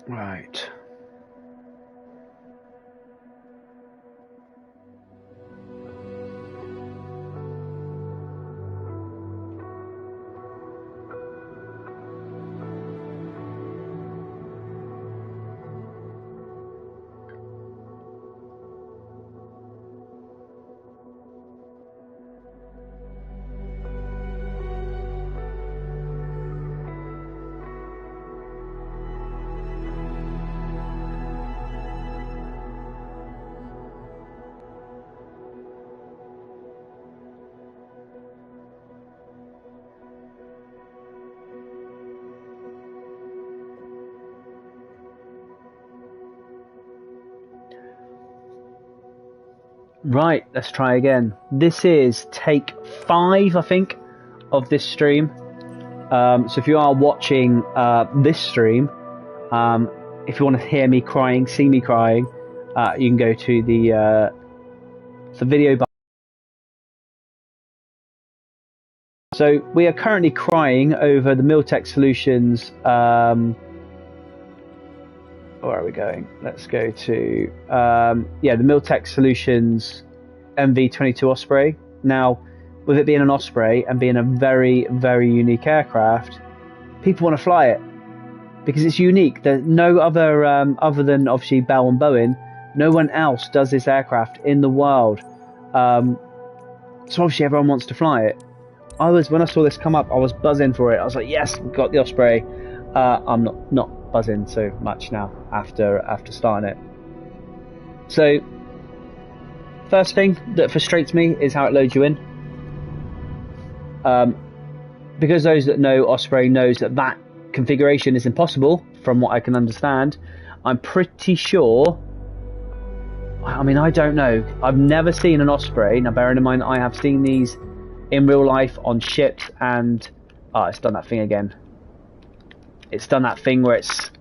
Right. Right, let's try again. This is take 5, I think, of this stream. So if you are watching this stream, if you want to hear me crying, see me crying, you can go to the video bar. So we are currently crying over the Miltech Solutions. Where are we going? Let's go to the Miltech Solutions MV22 Osprey. Now, with it being an Osprey and being a very, very unique aircraft, people want to fly it because it's unique. There's no other, other than obviously Bell and Boeing, no one else does this aircraft in the world. So obviously everyone wants to fly it. When I saw this come up, I was buzzing for it. I was like, yes, we've got the Osprey. I'm not buzzing so much now after starting it. So first thing that frustrates me is how it loads you in. Because those that know Osprey knows that configuration is impossible from what I can understand. I'm pretty sure, I mean, I don't know, I've never seen an Osprey. Now bearing in mind that I have seen these in real life on ships, and it's done that thing again. It's done that thing where it's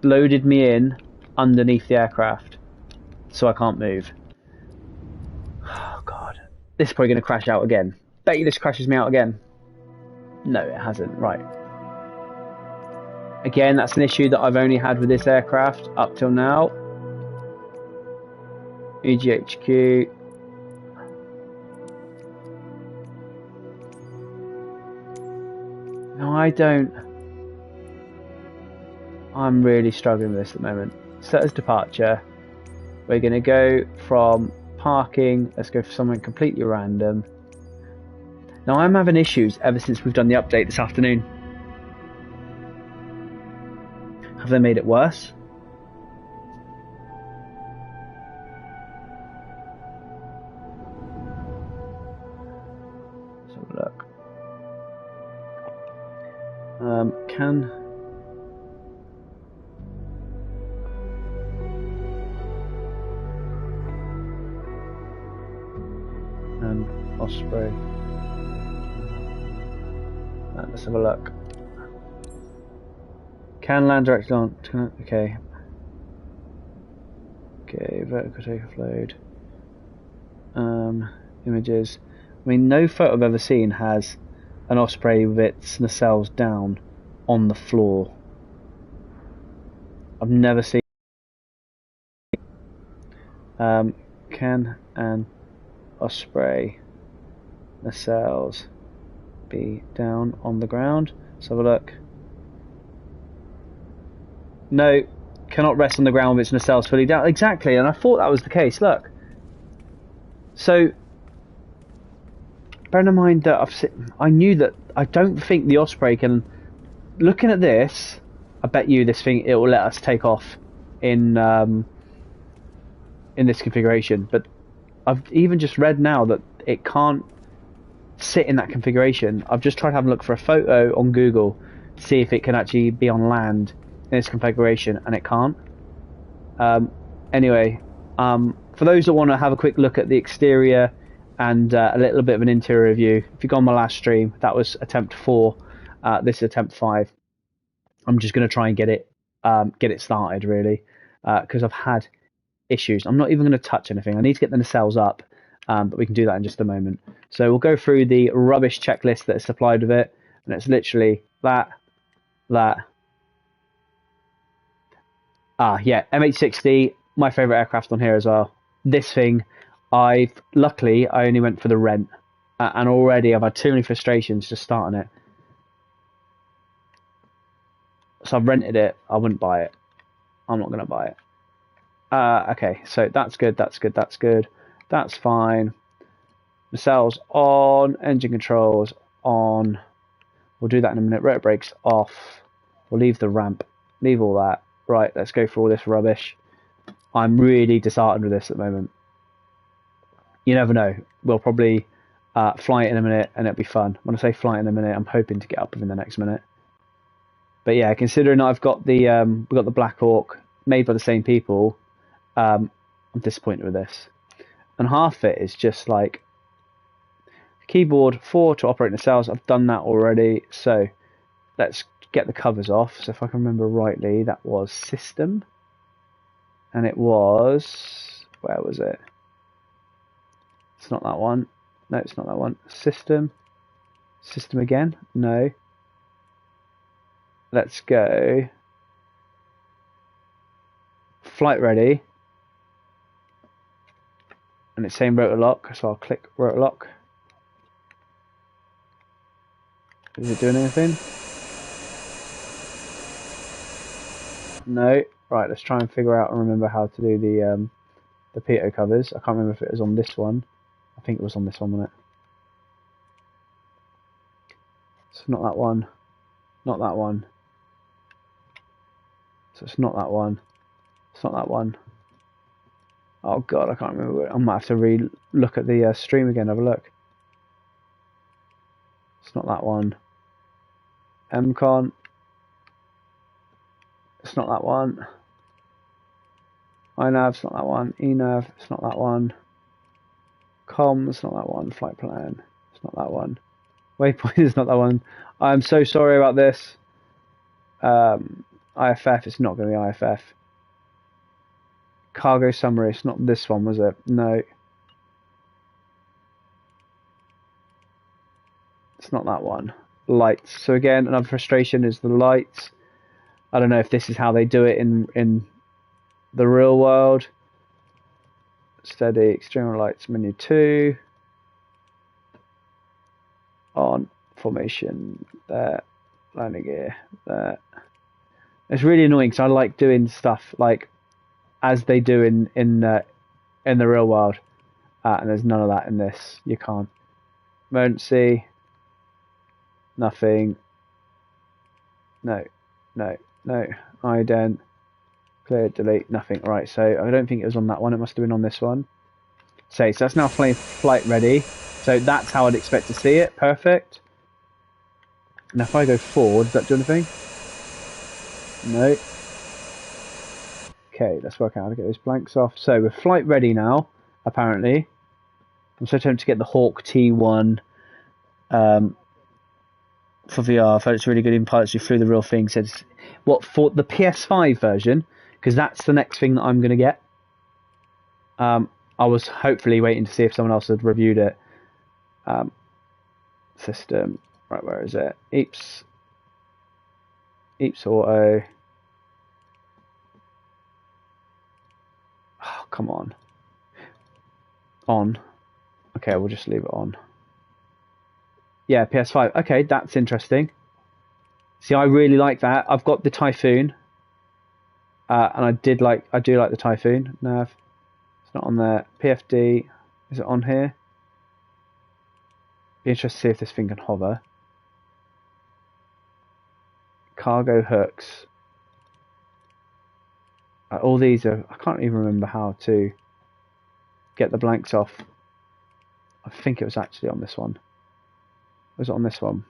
loaded me in underneath the aircraft, so I can't move. Oh god, this is probably going to crash out again. Bet you this crashes me out again. No, it hasn't. Right. Again, that's an issue that I've only had with this aircraft up till now. EGHQ. No, I don't. I'm really struggling with this at the moment. Set as departure. We're going to go from parking. Let's go for something completely random. Now, I'm having issues ever since we've done the update this afternoon. Have they made it worse? Let's have a look. Can Osprey. Let's have a look. Can land directly on. Okay. Okay, vertical takeoff load. Images. I mean, no photo I've ever seen has an Osprey with its nacelles down on the floor. I've never seen. Can an Osprey nacelles be down on the ground? Let's have a look. No, cannot rest on the ground with its nacelles fully down. Exactly, and I thought that was the case. Look. So, bearing in mind that I knew that I don't think the Osprey can. Looking at this, I bet you this thing it will let us take off in this configuration. But I've even just read now that it can't sit in that configuration. I've just tried having a look for a photo on Google to see if it can actually be on land in this configuration, and it can't. Anyway, for those that want to have a quick look at the exterior and a little bit of an interior review, if you go on my last stream, that was attempt 4. This is attempt 5. I'm just going to try and get it started really, because I've had issues. I'm not even going to touch anything. I need to get the nacelles up, but we can do that in just a moment. So we'll go through the rubbish checklist that is supplied with it, and it's literally that, Yeah, MH60, my favourite aircraft on here as well. This thing, luckily I only went for the rent, and already I've had too many frustrations just starting it. So I've rented it. I wouldn't buy it. I'm not going to buy it. Okay, so that's good. That's good. That's good. That's fine. Nacelles on. Engine controls on. We'll do that in a minute. Rotor brakes off. We'll leave the ramp. Leave all that. Right, let's go for all this rubbish. I'm really disheartened with this at the moment. You never know. We'll probably fly it in a minute and it'll be fun. When I say fly it in a minute, I'm hoping to get up within the next minute. But yeah, considering I've got the we've got the Black Hawk made by the same people, I'm disappointed with this. And half of it is just like keyboard 4 to operate nacelles. I've done that already. So let's get the covers off. So if I can remember rightly, that was system. And it was, where was it? It's not that one. No, it's not that one. System. System again? No. Let's go. Flight ready. And it's saying rotor lock, so I'll click rotor lock. Is it doing anything? No. Right, let's try and figure out and remember how to do the pitot covers. I can't remember if it was on this one. I think it was on this one, wasn't it? So not that one. Not that one. So it's not that one. It's not that one. Oh god, I can't remember. I might have to re-look at the stream again, have a look. It's not that one. MCON. It's not that one. iNav, it's not that one. eNav, it's not that one. COM, it's not that one. Flight plan, it's not that one. Waypoint is not that one. I'm so sorry about this. IFF, it's not going to be IFF. Cargo summary, it's not this one, was it? No. It's not that one. Lights. So again, another frustration is the lights. I don't know if this is how they do it in the real world. Steady, external lights, menu 2. On, formation, there. Landing gear, there. It's really annoying because I like doing stuff like as they do in the real world, and there's none of that in this. You can't. Emergency. Nothing. No. Ident. Clear, delete, nothing. Right, so I don't think it was on that one. It must have been on this one. So that's now flight ready. So that's how I'd expect to see it. Perfect. Now if I go forward, does that do anything? No. Okay, let's work out how to get those blanks off. So we're flight ready now, apparently. I'm so tempted to get the Hawk T1 for VR. I thought it's really good in pilots who flew the real thing. Says what for the PS5 version, because that's the next thing that I'm going to get. I was hopefully waiting to see if someone else had reviewed it. System, right, where is it? Eeps Auto. Oh, come on. On. Okay, we'll just leave it on. Yeah, PS5. Okay, that's interesting. See, I really like that. I've got the Typhoon, and I do like the Typhoon. Nav, it's not on there. PFD, is it on here? Be interested to see if this thing can hover. Cargo hooks. All these are. I can't even remember how to get the blanks off. I think it was actually on this one. Was it on this one?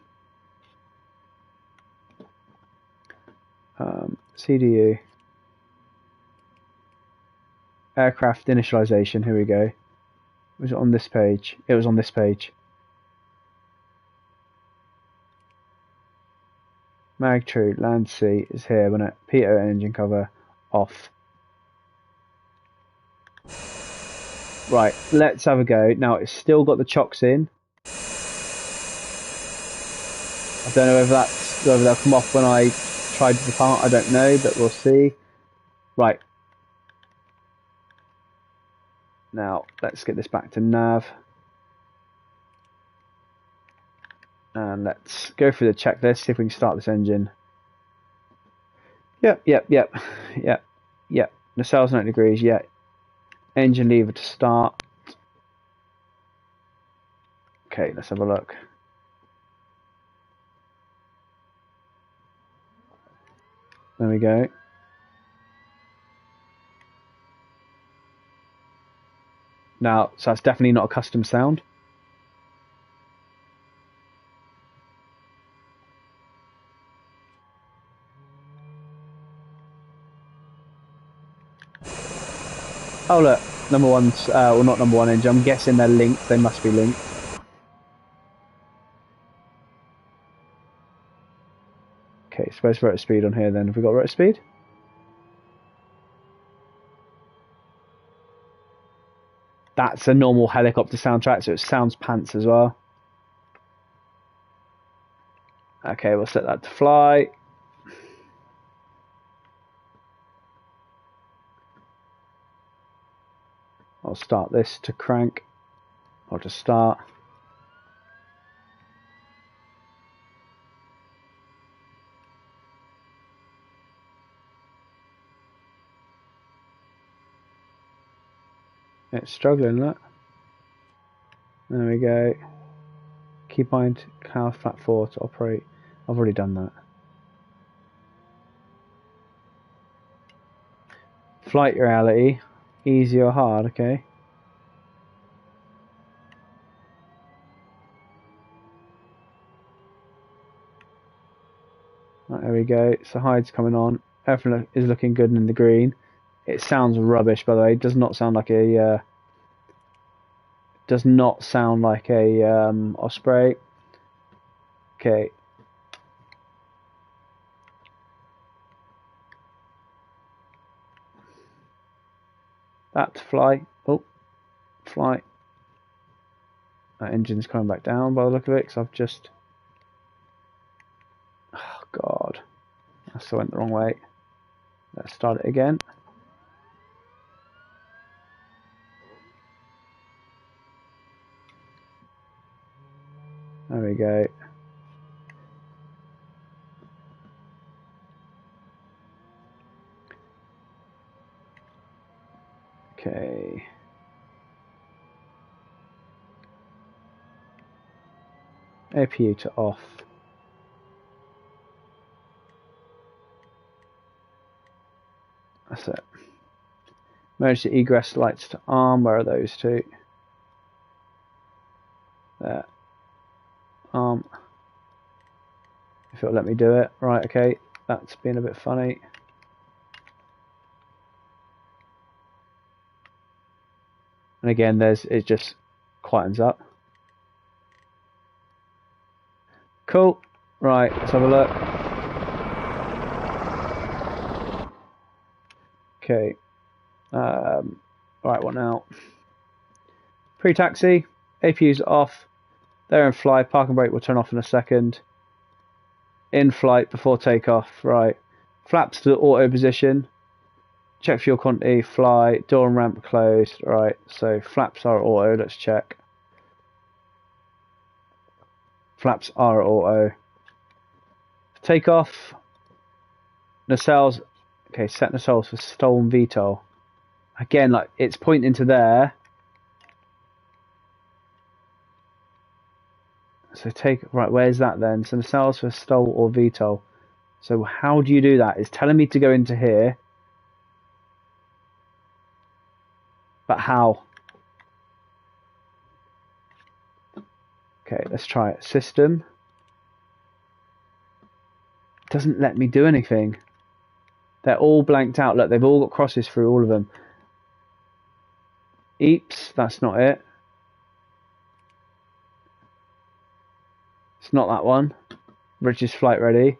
CDU. Aircraft initialization. Here we go. Was it on this page? It was on this page. Mag true, land C is here when it pitot engine cover off. Right, let's have a go. Now it's still got the chocks in. I don't know whether they'll come off when I try to depart, I don't know, but we'll see. Right. Now, let's get this back to nav. And let's go through the checklist, see if we can start this engine. Yep. Nacelles 90 degrees, yeah. Engine lever to start. Okay, let's have a look. There we go. Now, so that's definitely not a custom sound. Oh look, number one's, well not number one engine, I'm guessing they're linked, they must be linked. Okay, suppose rotor speed on here then. Have we got rotor speed? That's a normal helicopter soundtrack, so it sounds pants as well. Okay, we'll set that to fly. I'll start this to crank, or to start. It's struggling, look. There we go. Keep mind car flat 4 to operate. I've already done that. Flight reality, easy or hard, okay. Right, there we go. So hide's coming on. Everything is looking good in the green. It sounds rubbish, by the way. It does not sound like a Osprey. Okay. That to fly. Oh, fly. That engine's coming back down by the look of it, because I've just... Oh, God. I still went the wrong way. Let's start it again. There we go. Okay. APU to off. That's it. Emergency egress lights to arm. Where are those two? There. Arm. If it'll let me do it. Right, okay. That's been a bit funny. And again, it just quietens up. Cool. Right, let's have a look. Okay. Right, what now? Pre-taxi. APU's off. They're in flight. Park and brake will turn off in a second. In flight before takeoff. Right. Flaps to auto position. Check fuel quantity. Fly. Door and ramp closed. Right. So flaps are auto. Let's check. Flaps are auto. Takeoff. Nacelles. Okay, set nacelles for stolen VTOL. Again, like it's pointing to there. So right, where's that then? So nacelles for STOL or VTOL. So how do you do that? It's telling me to go into here. But how? Okay, let's try it. System. It doesn't let me do anything. They're all blanked out. Look, they've all got crosses through all of them. EEPS, that's not it. It's not that one. British flight ready.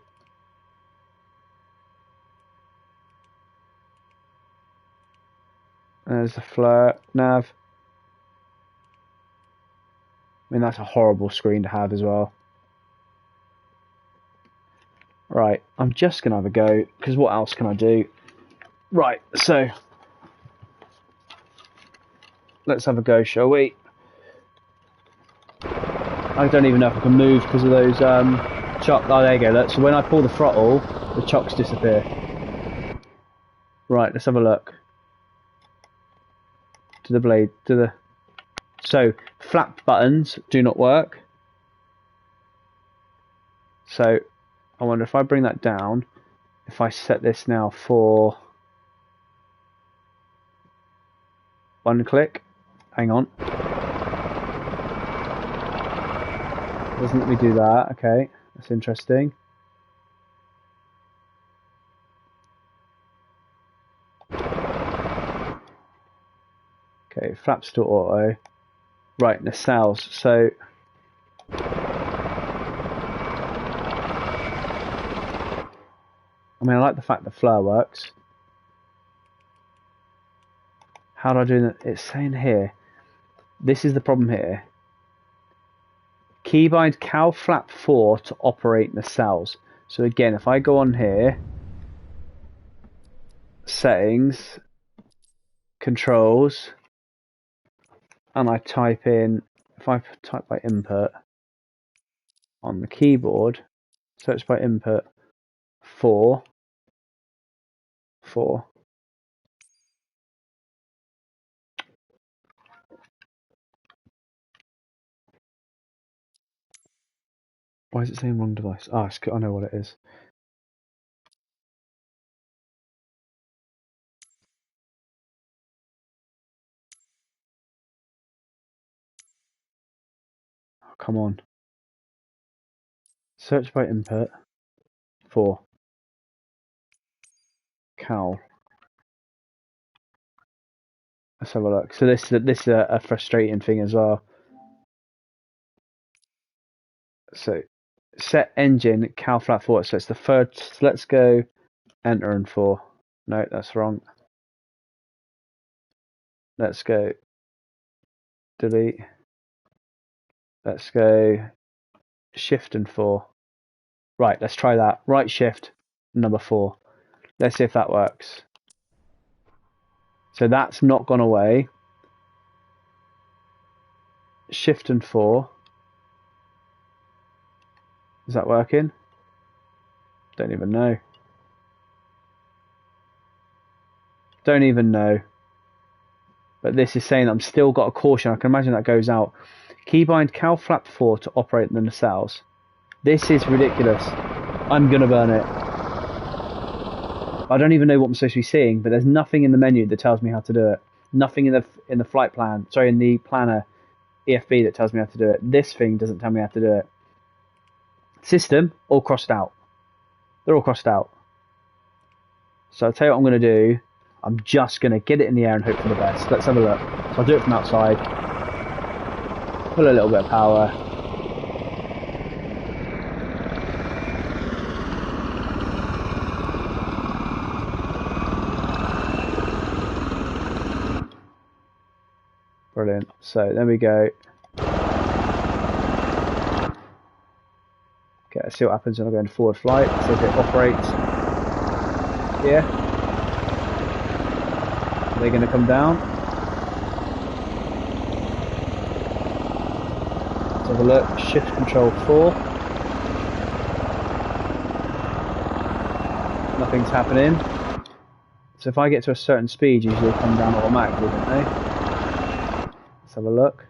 There's the FLIR nav. I mean, that's a horrible screen to have as well. Right, I'm just going to have a go, because what else can I do? Right, so let's have a go, shall we? I don't even know if I can move because of those chocks. Oh, there you go. Look. So when I pull the throttle, the chocks disappear. Right, let's have a look. To the blade, to the... So, flap buttons do not work. So, I wonder if I bring that down, if I set this now for... one click. Hang on. Doesn't let me do that. Okay, that's interesting. Okay, flaps to auto. Right, nacelles. So I mean, I like the fact that flare works. How do I do that? It's saying here. This is the problem here. Keybind cow flap 4 to operate nacelles. So again, if I go on here, settings, controls, and I type in, if I type by input on the keyboard, search by input 4. Why is it saying wrong device? Ah, I know what it is. Oh, come on. Search by input 4. Cow. Let's have a look. So this is a frustrating thing as well. So set engine cow flap 4. So it's the third. So let's go enter and 4. No, that's wrong. Let's go delete. Let's go shift and 4. Right, let's try that. Right shift number 4. Let's see if that works. So that's not gone away. Shift and 4. Is that working? Don't even know. Don't even know. But this is saying that I'm still got a caution. I can imagine that goes out. Keybind cow flap 4 to operate the nacelles. This is ridiculous. I'm gonna burn it. I don't even know what I'm supposed to be seeing, but there's nothing in the menu that tells me how to do it. Nothing in the flight plan. Sorry, in the planner EFB that tells me how to do it. This thing doesn't tell me how to do it. System all crossed out. They're all crossed out. So I'll tell you what I'm going to do. I'm just going to get it in the air and hope for the best. Let's have a look. So I'll do it from outside. Put a little bit of power. Brilliant. So there we go. Okay, let's see what happens when I go into forward flight. See if it operates. Yeah. Are they going to come down? Let's have a look. Shift control 4. Nothing's happening. So if I get to a certain speed, usually they come down automatically, don't they? Let's have a look.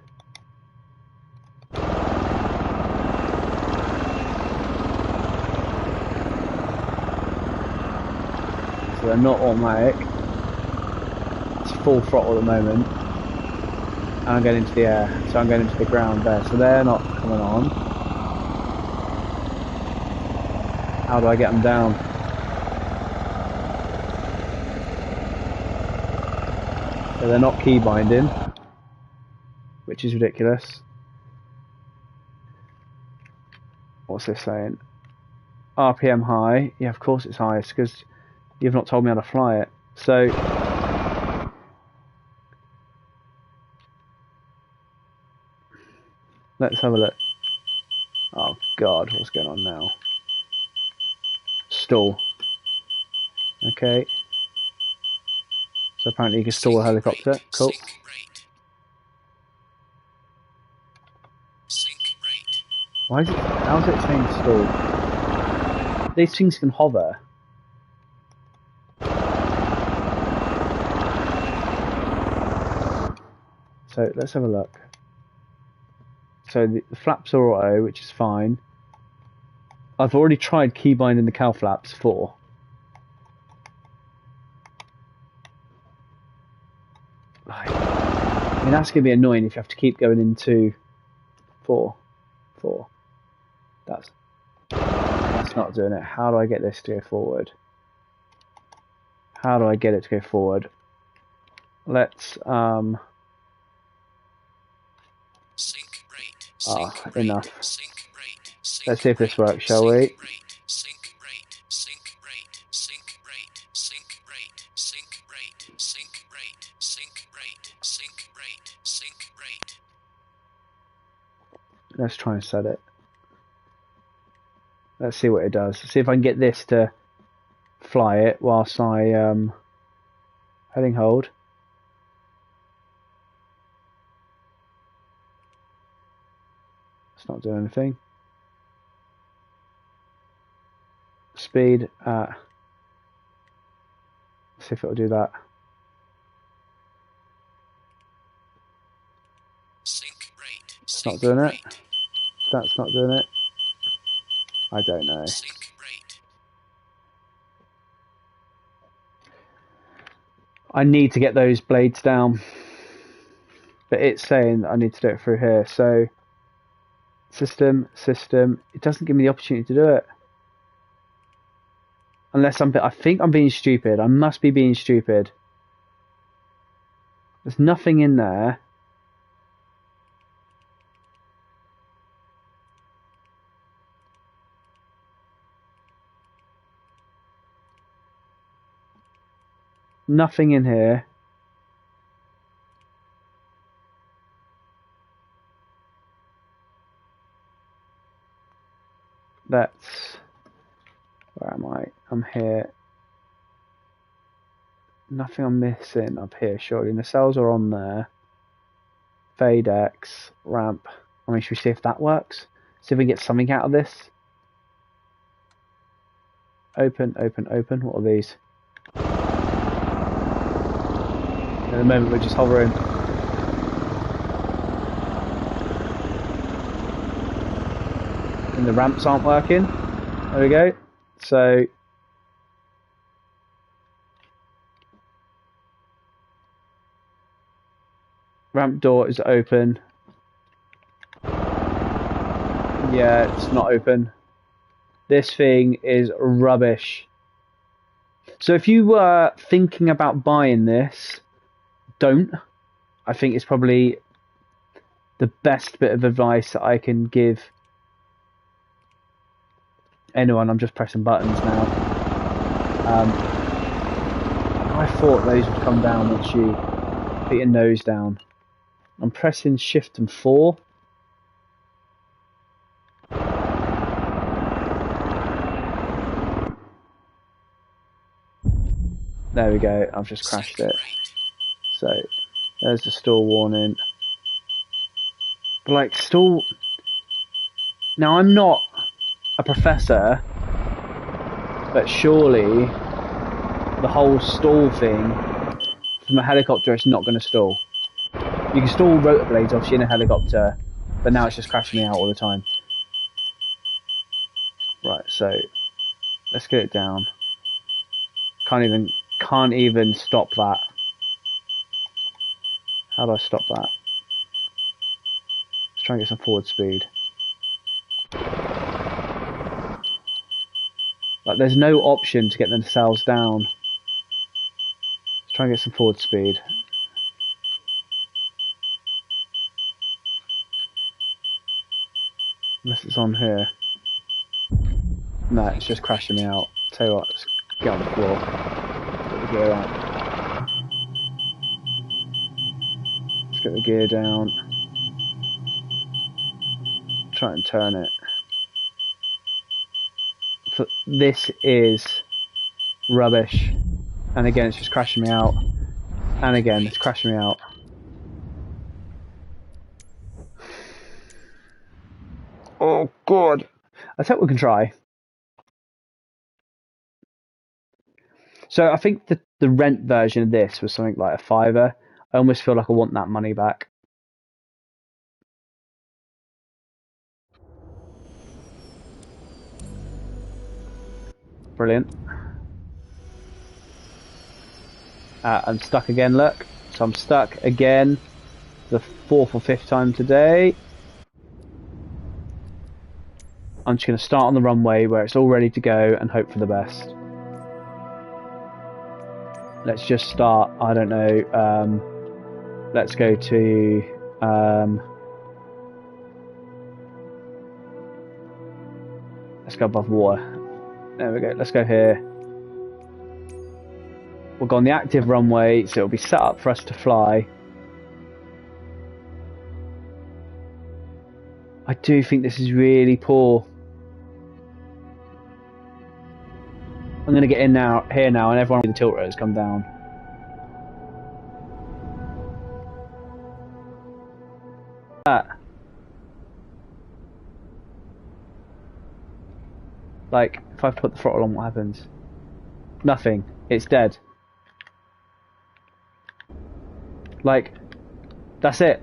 So they're not automatic. It's full throttle at the moment. And I'm going into the air. So I'm going into the ground there. So they're not coming on. How do I get them down? So they're not key binding, which is ridiculous. What's this saying? RPM high. Yeah, of course it's highest because you've not told me how to fly it. So let's have a look. Oh God, what's going on now? Stall. Okay. So apparently you can stall a helicopter. Cool. Why is it? How's it saying stall? These things can hover. So let's have a look. So the flaps are auto, which is fine. I've already tried key binding the cow flaps 4. I mean, that's going to be annoying if you have to keep going into 4. That's not doing it. How do I get this to go forward? How do I get it to go forward? Let's enough. Let's see if this works, shall we? Let's try and set it. Let's see what it does. See if I can get this to fly it whilst I heading hold. It's not doing anything. Speed at. See if it'll do that. It's not doing it. That's not doing it. I don't know. I need to get those blades down, but it's saying I need to do it through here. So system, it doesn't give me the opportunity to do it. Unless I think I'm being stupid. I must be being stupid. There's nothing in there. Nothing in here. That's... Where am I? I'm here. Nothing I'm missing up here, surely. And the cells are on there. Fade X, ramp. I mean, should we see if that works? See if we get something out of this. Open. What are these? At the moment we're just hovering. And the ramps aren't working. There we go. So ramp door is open. Yeah, it's not open. This thing is rubbish. So if you were thinking about buying this, don't. I think it's probably the best bit of advice that I can give anyone. I'm just pressing buttons now. I thought those would come down once you put your nose down. I'm pressing shift and 4. There we go, I've just crashed it. So, there's the stall warning. But like, stall... Now, I'm not a professor, but surely the whole stall thing from a helicopter is not going to stall. You can stall rotor blades obviously in a helicopter, but now it's just crashing me out all the time. Right, so let's get it down. Can't even stop that. How do I stop that? Let's try and get some forward speed. Like, there's no option to get themselves down. Let's try and get some forward speed. Unless it's on here. No, it's just crashing me out. Tell you what, let's get on the floor. Get the gear out. Let's get the gear down. Try and turn it. This is rubbish. And again, it's just crashing me out. And again, it's crashing me out. Oh god. I think we can try. So I think the rent version of this was something like a £5. I almost feel like I want that money back. Brilliant. I'm stuck again, look. So I'm stuck again. The 4th or 5th time today. I'm just going to start on the runway where it's all ready to go and hope for the best. Let's just start, I don't know, let's go to, let's go above water. There we go, let's go here. We'll go on the active runway, so it'll be set up for us to fly. I do think this is really poor. I'm going to get in now, here now, and everyone with the tilt rotors come down. Like, if I put the throttle on, what happens? Nothing. It's dead. Like, that's it.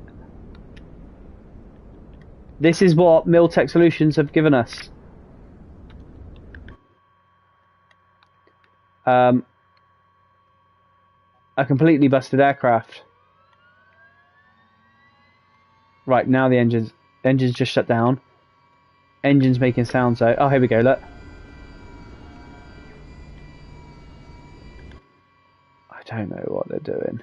This is what Miltech Solutions have given us. A completely busted aircraft. Right, now the engine's just shut down. Engine's making sounds though. Oh, here we go, look. I don't know what they're doing.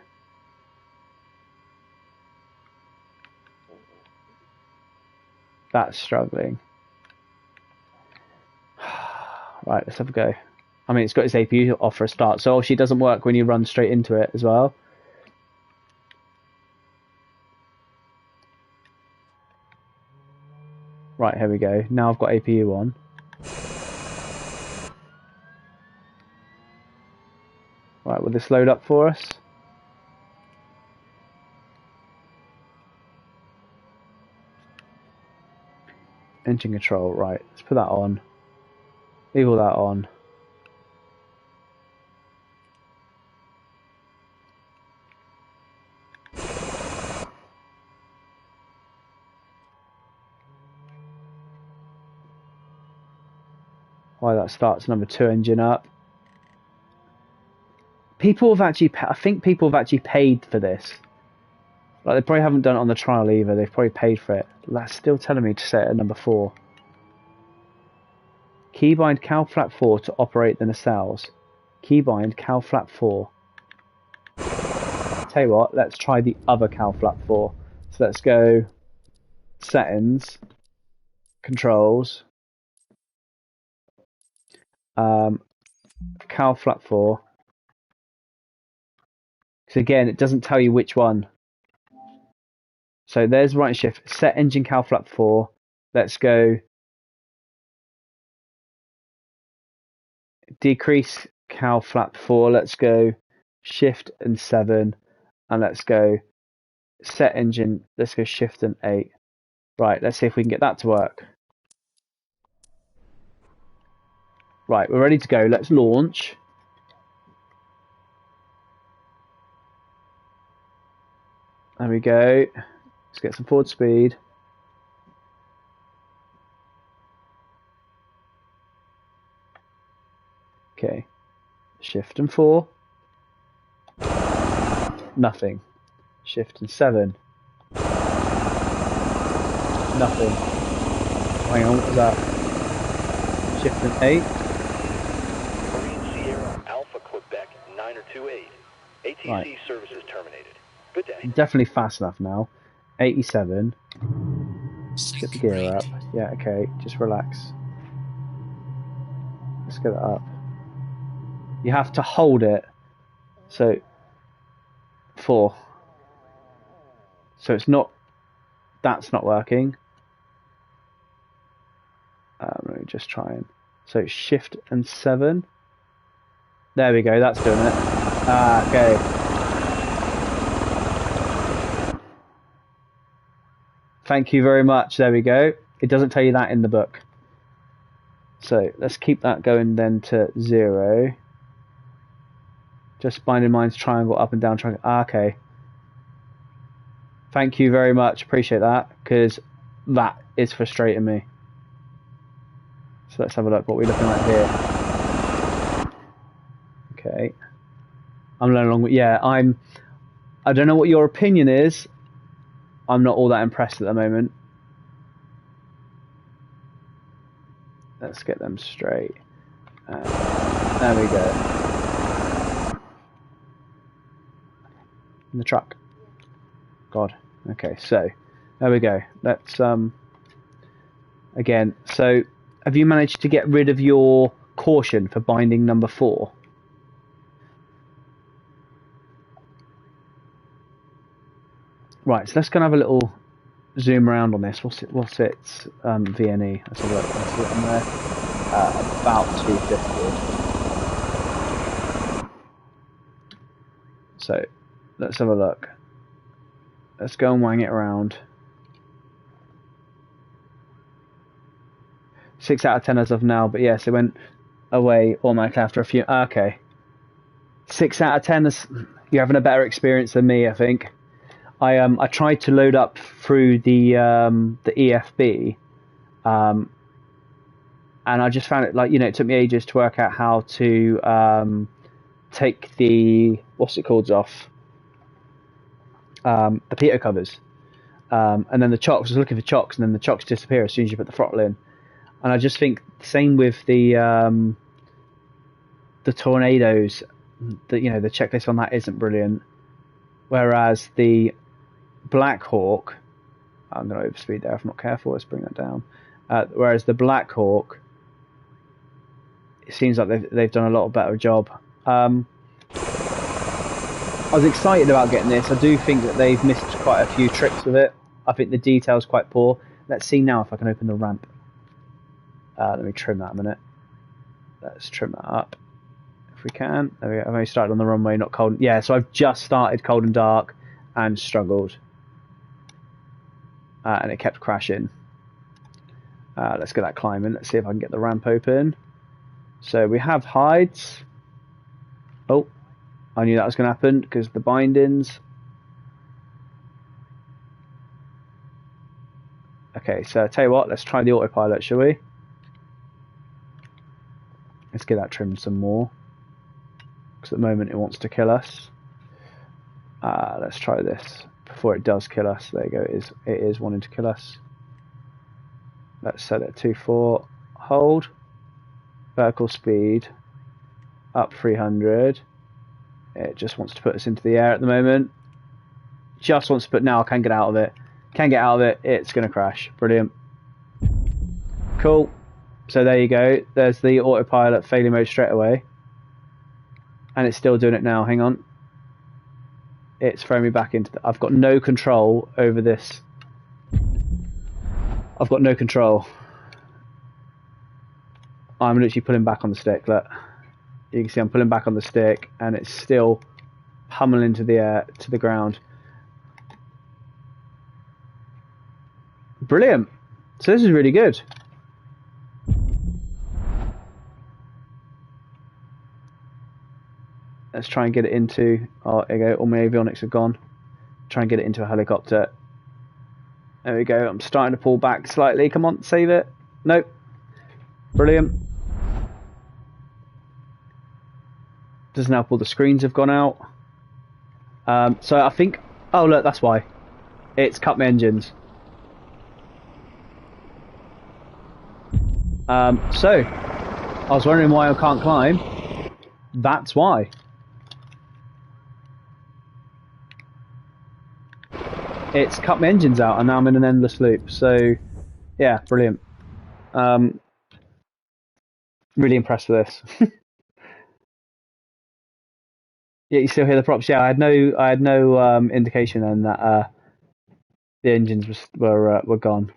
That's struggling. Right, let's have a go. I mean, it's got its APU off for a start, so obviously it doesn't work when you run straight into it as well. Right, here we go. Now I've got APU on. Right, will this load up for us? Engine control, right. Let's put that on. Leave all that on. Why that starts number 2 engine up. People have actually, I think people have actually paid for this. Like, they probably haven't done it on the trial either. They've probably paid for it. That's still telling me to set it at number 4. Keybind cow flap 4 to operate the nacelles. Keybind cow flap 4. Tell you what, let's try the other cow flap 4. So let's go settings, controls, cow flap 4. Because again, it doesn't tell you which one. So there's right shift, set engine cow flap 4. Let's go decrease cow flap 4. Let's go shift and 7. And let's go set engine. Let's go shift and 8. Right, let's see if we can get that to work. Right, we're ready to go. Let's launch. There we go. Let's get some forward speed. Okay. Shift and 4. Nothing. Shift and 7. Nothing. Hang on, what was that? Shift and 8. Marine Sierra Alpha Quebec 9028. ATC Right. services terminated. Good day. I'm definitely fast enough now. 87. Get the gear up. Yeah, okay. Just relax. Let's get it up. You have to hold it. So 4. So it's not. That's not working. Let me just try and. So shift and 7. There we go. That's doing it. Ah, okay. Thank you very much. There we go. It doesn't tell you that in the book. So let's keep that going then to 0. Just binding mines, triangle, up and down, triangle. Okay. Thank you very much. Appreciate that, because that is frustrating me. So let's have a look what we're looking at here. Okay. I'm learning along with, yeah, I don't know what your opinion is. I'm not all that impressed at the moment. Let's get them straight. There we go. In the truck. God. Okay, so there we go. Let's again. So, have you managed to get rid of your caution for binding number 4? Right. So let's go and have a little zoom around on this. What's its VNE? Let's have a look. Let's see it on there. About 250. So let's have a look. Let's go and wang it around. 6 out of 10 as of now, but yes, it went away automatically after a few. Okay. 6 out of 10 is, you're having a better experience than me, I think. I tried to load up through the EFB, and I just found it, like, you know, it took me ages to work out how to take the, what's it called, off, the pitot covers, and then the chocks. I was looking for chocks, and then the chocks disappear as soon as you put the throttle in. And I just think the same with the Tornadoes, that, you know, the checklist on that isn't brilliant, whereas the Black Hawk, I'm going to overspeed there if I'm not careful. Let's bring that down. Whereas the Black Hawk, it seems like they've done a lot better job. I was excited about getting this. I do think that they've missed quite a few tricks with it. I think the detail's quite poor. Let's see now if I can open the ramp. Let me trim that a minute. Let's trim that up if we can. There we go. I've only started on the runway, not cold. Yeah, so I've just started cold and dark and struggled. And it kept crashing. Let's get that climbing. Let's see if I can get the ramp open. So we have hides. Oh, I knew that was going to happen because the bindings. Okay, so I tell you what, let's try the autopilot, shall we? Let's get that trimmed some more, because at the moment it wants to kill us. Let's try this before it does kill us. There you go, it is wanting to kill us. Let's set it to 4. Hold. Vertical speed. Up 300. It just wants to put us into the air at the moment. Just wants to put... Now I can get out of it. Can get out of it. It's going to crash. Brilliant. Cool. So there you go. There's the autopilot failure mode straight away. And it's still doing it now. Hang on. It's throwing me back into... I've got no control over this. I've got no control. I'm literally pulling back on the stick. Look. You can see I'm pulling back on the stick and it's still pummeling to the air, to the ground. Brilliant. So this is really good. Let's try and get it into... Oh, there you go. All my avionics have gone. Try and get it into a helicopter. There we go. I'm starting to pull back slightly. Come on, save it. Nope. Brilliant. Does now pull the screens have gone out. So I think... Oh, look, that's why. It's cut my engines. So, I was wondering why I can't climb. That's why. It's cut my engines out and now I'm in an endless loop. So, yeah, brilliant. Really impressed with this. Yeah, you still hear the props. Yeah, I had no indication then that the engines were gone.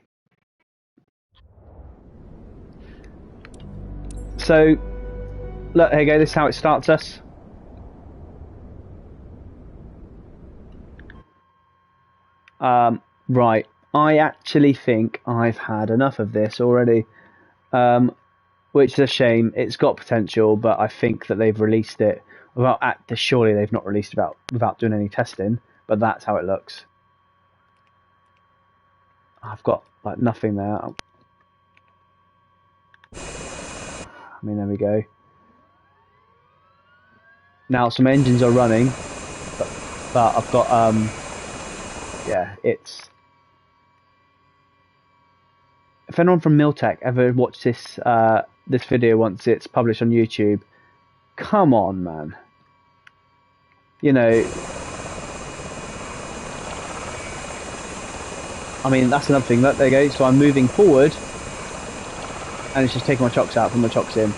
So, look, here you go. This is how it starts us. Right. I actually think I've had enough of this already, which is a shame. It's got potential, but I think that they've released it surely they've not released it without doing any testing, but that's how it looks. I've got like nothing there. I mean, there we go. Now some engines are running, but I've got yeah, it's. If anyone from Miltech ever watched this video once it's published on YouTube, come on, man. You know, I mean, that's another thing. Look, there you go. So I'm moving forward, and it's just taking my chocks out from the chocks in.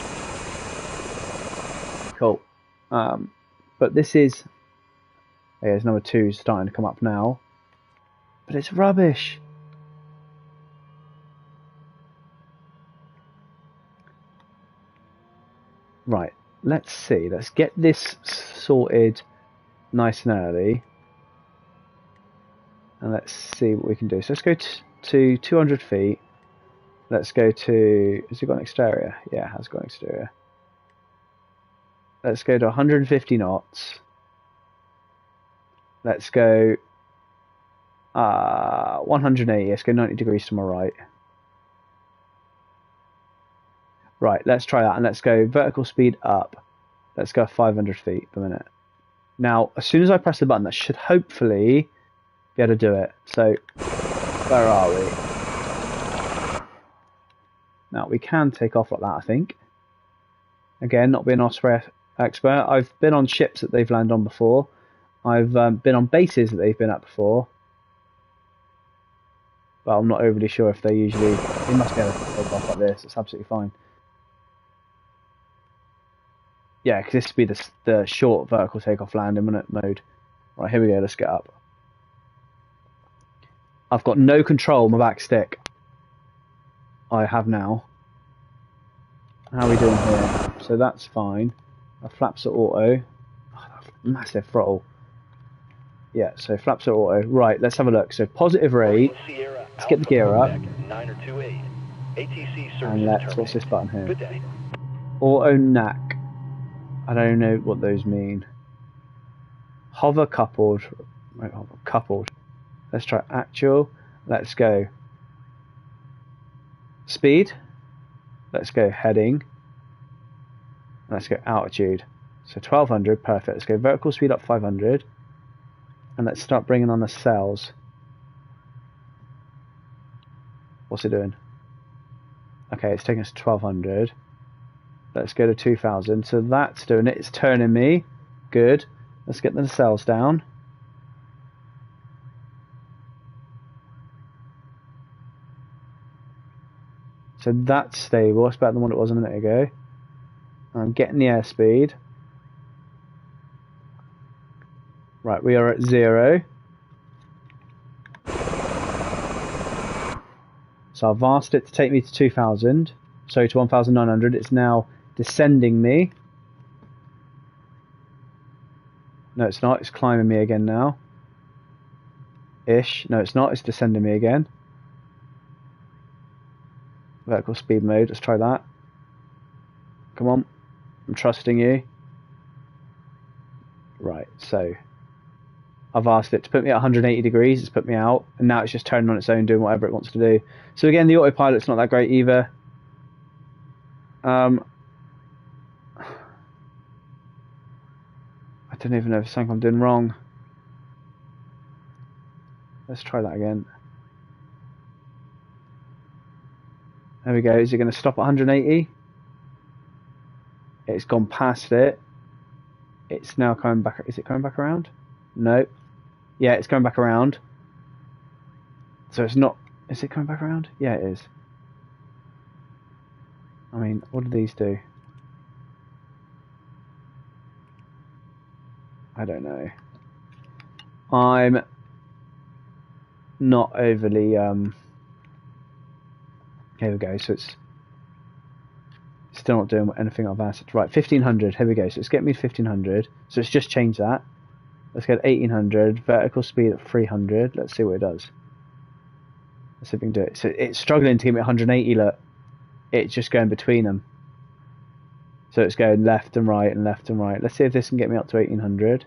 Cool. But this is. Yeah, there's number 2 starting to come up now, but it's rubbish. Right, let's see. Let's get this sorted nice and early. And let's see what we can do. So let's go to 200 feet. Let's go to... Has it got an exterior? Yeah, it has got an exterior. Let's go to 150 knots. Let's go 180. Let's go 90 degrees to my right. Right, let's try that, and let's go vertical speed up. Let's go 500 feet per minute. Now, as soon as I press the button, that should hopefully be able to do it. So, where are we? Now, we can take off like that, I think. Again, not being an Osprey expert. I've been on ships that they've landed on before. I've been on bases that they've been at before. But I'm not overly sure if they usually... They must be able to take off like this. It's absolutely fine. Yeah, because this would be the short vertical takeoff landing mode. Right, here we go, let's get up. I've got no control on my back stick. I have now. How are we doing here? So that's fine. Our flaps are auto. Oh, massive throttle. Yeah, so flaps are auto. Right, let's have a look. So positive rate. Let's get the gear up. And let's, what's this button here? Auto NAC. I don't know what those mean. Hover coupled. Right, hover coupled. Let's try actual. Let's go. Speed. Let's go heading. Let's go altitude. So 1200, perfect. Let's go vertical speed up 500. And let's start bringing on the cells. What's it doing? Okay, it's taking us to 1200. Let's go to 2000. So that's doing it. It's turning me. Good. Let's get the cells down. So that's stable. It's better than what it was a minute ago. I'm getting the airspeed. Right, we are at 0. So I've asked it to take me to 2000. Sorry, to 1900. It's now descending me. No, it's not. It's climbing me again now. Ish. No, it's not. It's descending me again. Vertical speed mode. Let's try that. Come on. I'm trusting you. Right, so I've asked it to put me at 180 degrees. It's put me out. And now it's just turning on its own, doing whatever it wants to do. So again, the autopilot's not that great either. I don't even know if it's something I'm doing wrong. Let's try that again. There we go. Is it going to stop at 180? It's gone past it. It's now coming back. Is it coming back around? No. Yeah, it's coming back around. So it's not... Is it coming back around? Yeah, it is. I mean, what do these do? I don't know. I'm not overly... Here we go. So it's still not doing anything I've asked. Right, 1500. Here we go. So it's getting me to 1500. So it's just changed that. Let's get 1800. Vertical speed at 300. Let's see what it does. Let's see if we can do it. So it's struggling to give me 180, look. It's just going between them. So it's going left and right and left and right. Let's see if this can get me up to 1800.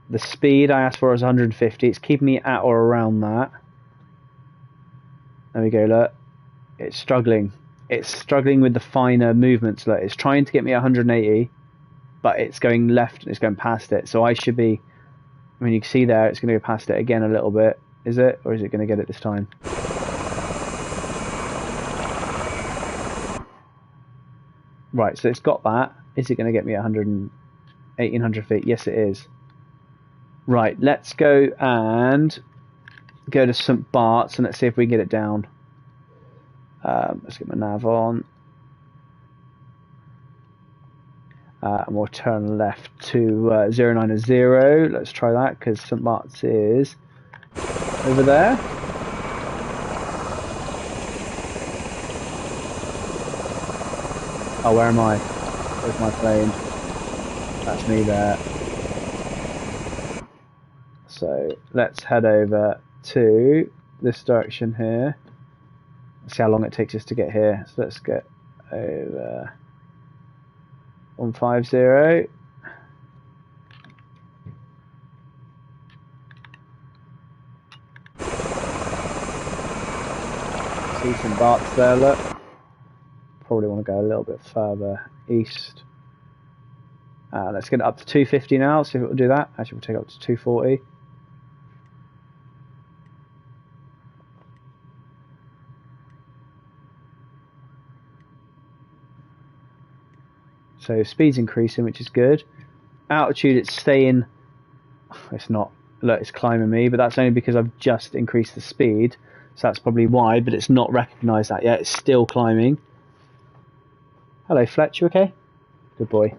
The speed I asked for is 150. It's keeping me at or around that. There we go, look. It's struggling. It's struggling with the finer movements, look. It's trying to get me 180, but it's going left and it's going past it. So I should be, I mean, you can see there, it's going to go past it again a little bit. Is it? Or is it going to get it this time? Right, so it's got that. Is it going to get me 1800 feet? Yes, it is. Right, let's go and go to St. Bart's and let's see if we can get it down. Let's get my nav on. And we'll turn left to 090. Let's try that because St. Bart's is over there. Oh, where am I? Where's my plane? That's me there. So let's head over to this direction here. Let's see how long it takes us to get here. So let's get over 150. See some Barts there, look. Probably want to go a little bit further east. Let's get it up to 250 now, see if it will do that. Actually, we'll take it up to 240. So speed's increasing, which is good. Altitude, it's staying. It's not. Look, it's climbing me, but that's only because I've just increased the speed. So that's probably why, but it's not recognised that yet. It's still climbing. Hello, Fletch, you okay? Good boy.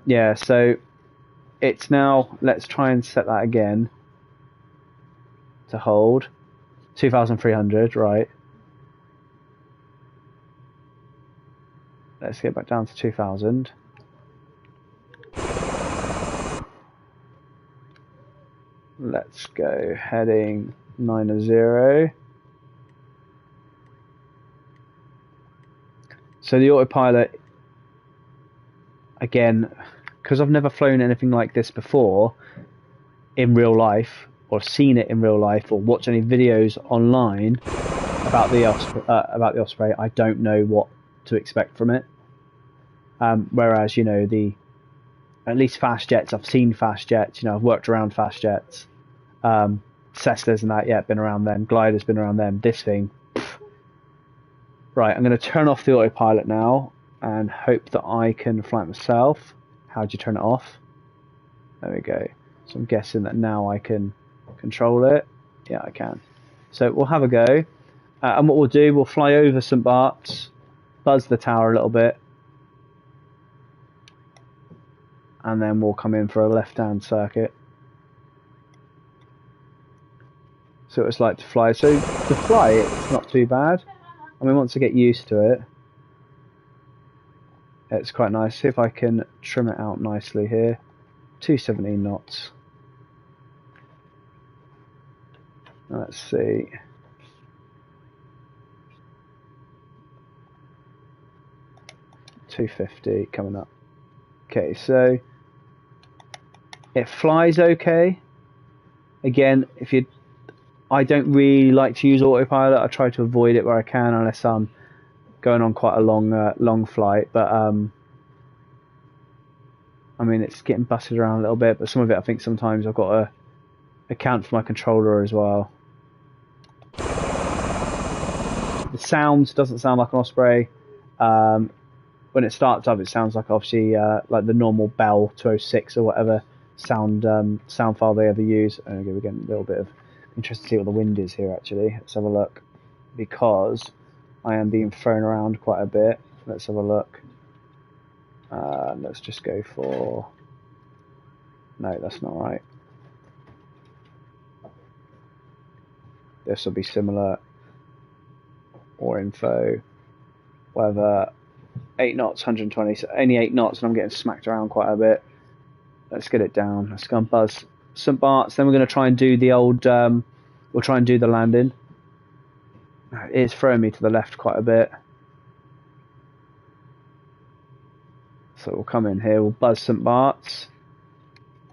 Yeah, so it's now, let's try and set that again to hold. 2,300, right. Let's get back down to 2,000. Let's go heading 90. So the autopilot, again, because I've never flown anything like this before in real life, or seen it in real life, or watched any videos online about the Osprey, I don't know what to expect from it. Whereas, you know, at least fast jets, I've seen fast jets, you know, I've worked around fast jets. Cessnas and that, yeah, been around them. Glider's been around them. This thing. Right, I'm going to turn off the autopilot now and hope that I can fly it myself. How do you turn it off? There we go. So I'm guessing that now I can control it. Yeah, I can. So we'll have a go. And what we'll do, we'll fly over St. Bart's, buzz the tower a little bit, and then we'll come in for a left-hand circuit. So it's like to fly. So to fly, it's not too bad. I mean, once I get used to it, it's quite nice. See if I can trim it out nicely here. 217 knots. Let's see. $250 coming up. Okay, so it flies okay. Again, I don't really like to use autopilot. I try to avoid it where I can, unless I'm going on quite a long flight. But I mean, it's getting busted around a little bit. But some of it, I think sometimes I've got to account for my controller as well. The sound doesn't sound like an Osprey. When it starts up, it sounds like obviously like the normal Bell 206 or whatever sound file they ever use. Okay, we're getting a little bit of interested to see what the wind is here. Actually, let's have a look, because I am being thrown around quite a bit. Let's have a look. Let's just go for. No, that's not right. This will be similar. Or info, whatever. 8 knots, 120, so only 8 knots, and I'm getting smacked around quite a bit. Let's get it down. Let's go and buzz St Bart's, then we're going to try and do the old, we'll try and do the landing. It's throwing me to the left quite a bit. So we'll come in here, we'll buzz St Bart's.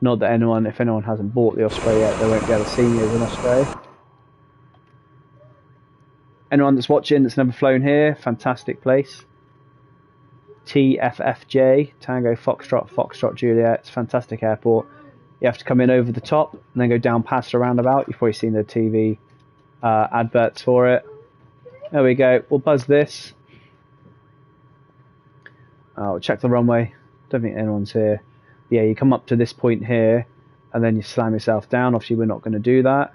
Not that if anyone hasn't bought the Osprey yet, they won't be able to see me as an Osprey. Anyone that's watching that's never flown here, fantastic place. TFFJ, Tango Foxtrot, Foxtrot Juliet, it's a fantastic airport. You have to come in over the top and then go down past the roundabout. You've probably seen the TV adverts for it. There we go, we'll buzz this. We'll check the runway, don't think anyone's here. Yeah, you come up to this point here and then you slam yourself down. Obviously we're not going to do that.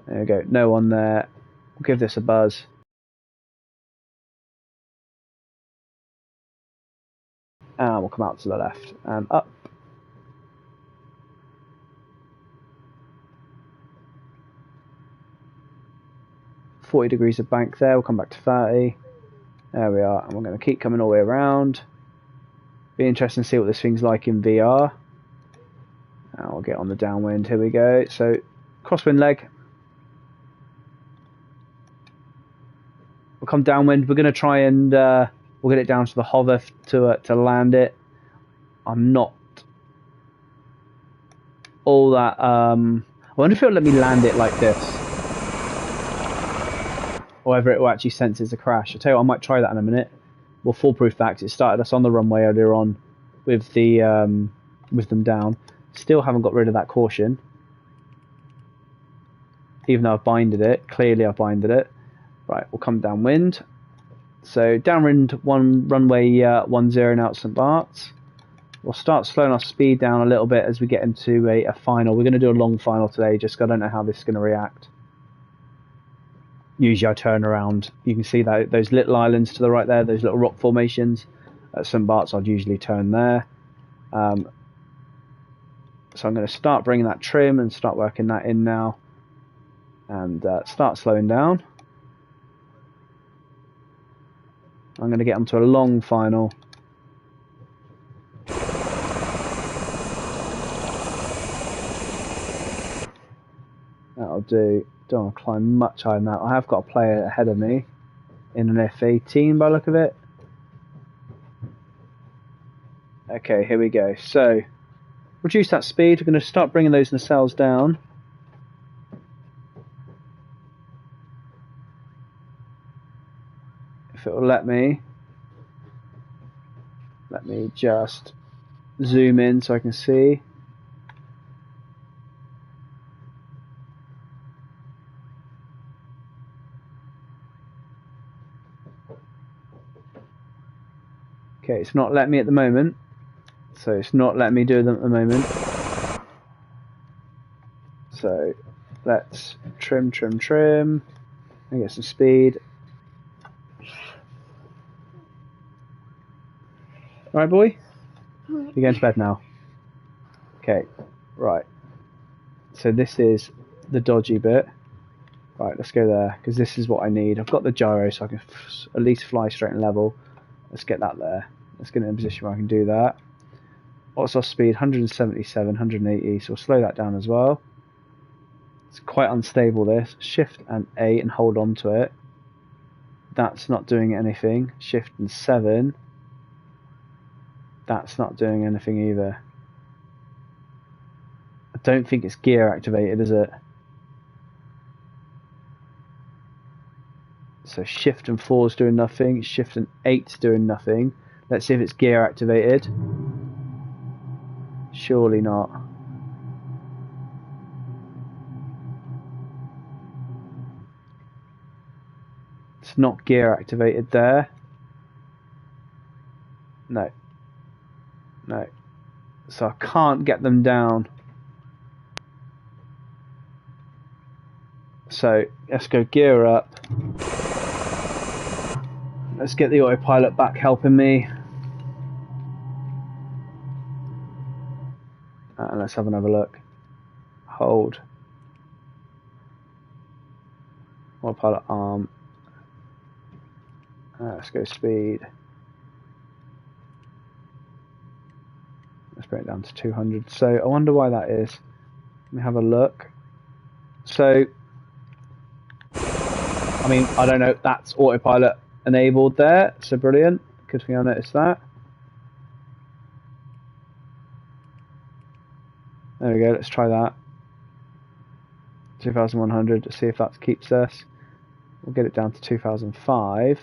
There we go, no one there. We'll give this a buzz. And we'll come out to the left and up. .40 degrees of bank there, we'll come back to 30. There we are, and we're going to keep coming all the way around. Be interesting to see what this thing's like in VR. And we'll get on the downwind, here we go. So, crosswind leg. We'll come downwind, we're going to try and we'll get it down to the hover to land it. I'm not all that, I wonder if it'll let me land it like this. Or whether it will actually sense it's a crash. I'll tell you what, I might try that in a minute. We'll foolproof that because it started us on the runway earlier on with the with them down. Still haven't got rid of that caution. Even though I've binded it. Clearly I've binded it. Right, we'll come downwind. So downwind runway 10 now at St Bart's. We'll start slowing our speed down a little bit as we get into a final. We're going to do a long final today just because I don't know how this is going to react. Usually I turn around. You can see that those little islands to the right there, those little rock formations. At St Bart's I'd usually turn there. So I'm going to start bringing that trim and start working that in now. And start slowing down. I'm going to get onto a long final. That'll do. Don't want to climb much higher than that. I have got a player ahead of me in an F18 by the look of it. Okay, here we go. So, reduce that speed. We're going to start bringing those nacelles down. If it will let me just zoom in so I can see. Okay, it's not letting me at the moment, so it's not letting me do them at the moment. So let's trim and get some speed. Alright, boy? You're going to bed now. Okay, right. So this is the dodgy bit. Right, let's go there, because this is what I need. I've got the gyro, so I can at least fly straight and level. Let's get that there. Let's get in a position where I can do that. What's our speed? 177, 180, so we'll slow that down as well. It's quite unstable this. Shift and 8 and hold on to it. That's not doing anything. Shift and 7. That's not doing anything either. I don't think it's gear activated, is it? So shift and 4 is doing nothing. Shift and 8 is doing nothing. Let's see if it's gear activated. Surely not. It's not gear activated there. No. No. So I can't get them down. So let's go gear up. Let's get the autopilot back helping me. And let's have another look. Hold. Autopilot arm. Let's go speed. Let's bring it down to 200. So I wonder why that is. Let me have a look. So, I mean, I don't know, that's autopilot enabled there, so brilliant. Good thing I noticed that. There we go, let's try that. 2100, to see if that keeps us. We'll get it down to 2005.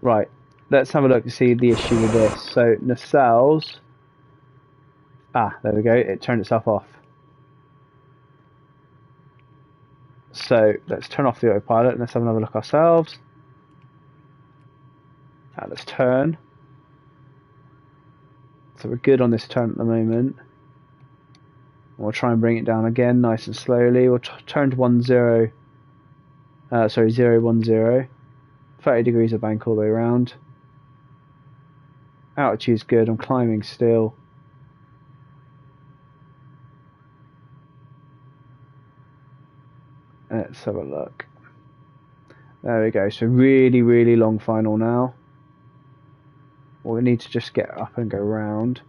Right, let's have a look to see the issue with this. So, nacelles. Ah, there we go, it turned itself off. So, let's turn off the autopilot and let's have another look ourselves. Let's turn. So we're good on this turn at the moment. We'll try and bring it down again, nice and slowly. We'll turn to 010. 30 degrees of bank all the way around. Altitude's good, I'm climbing still. Let's have a look. There we go, so really, really long final now. Well, we need to just get up and go round.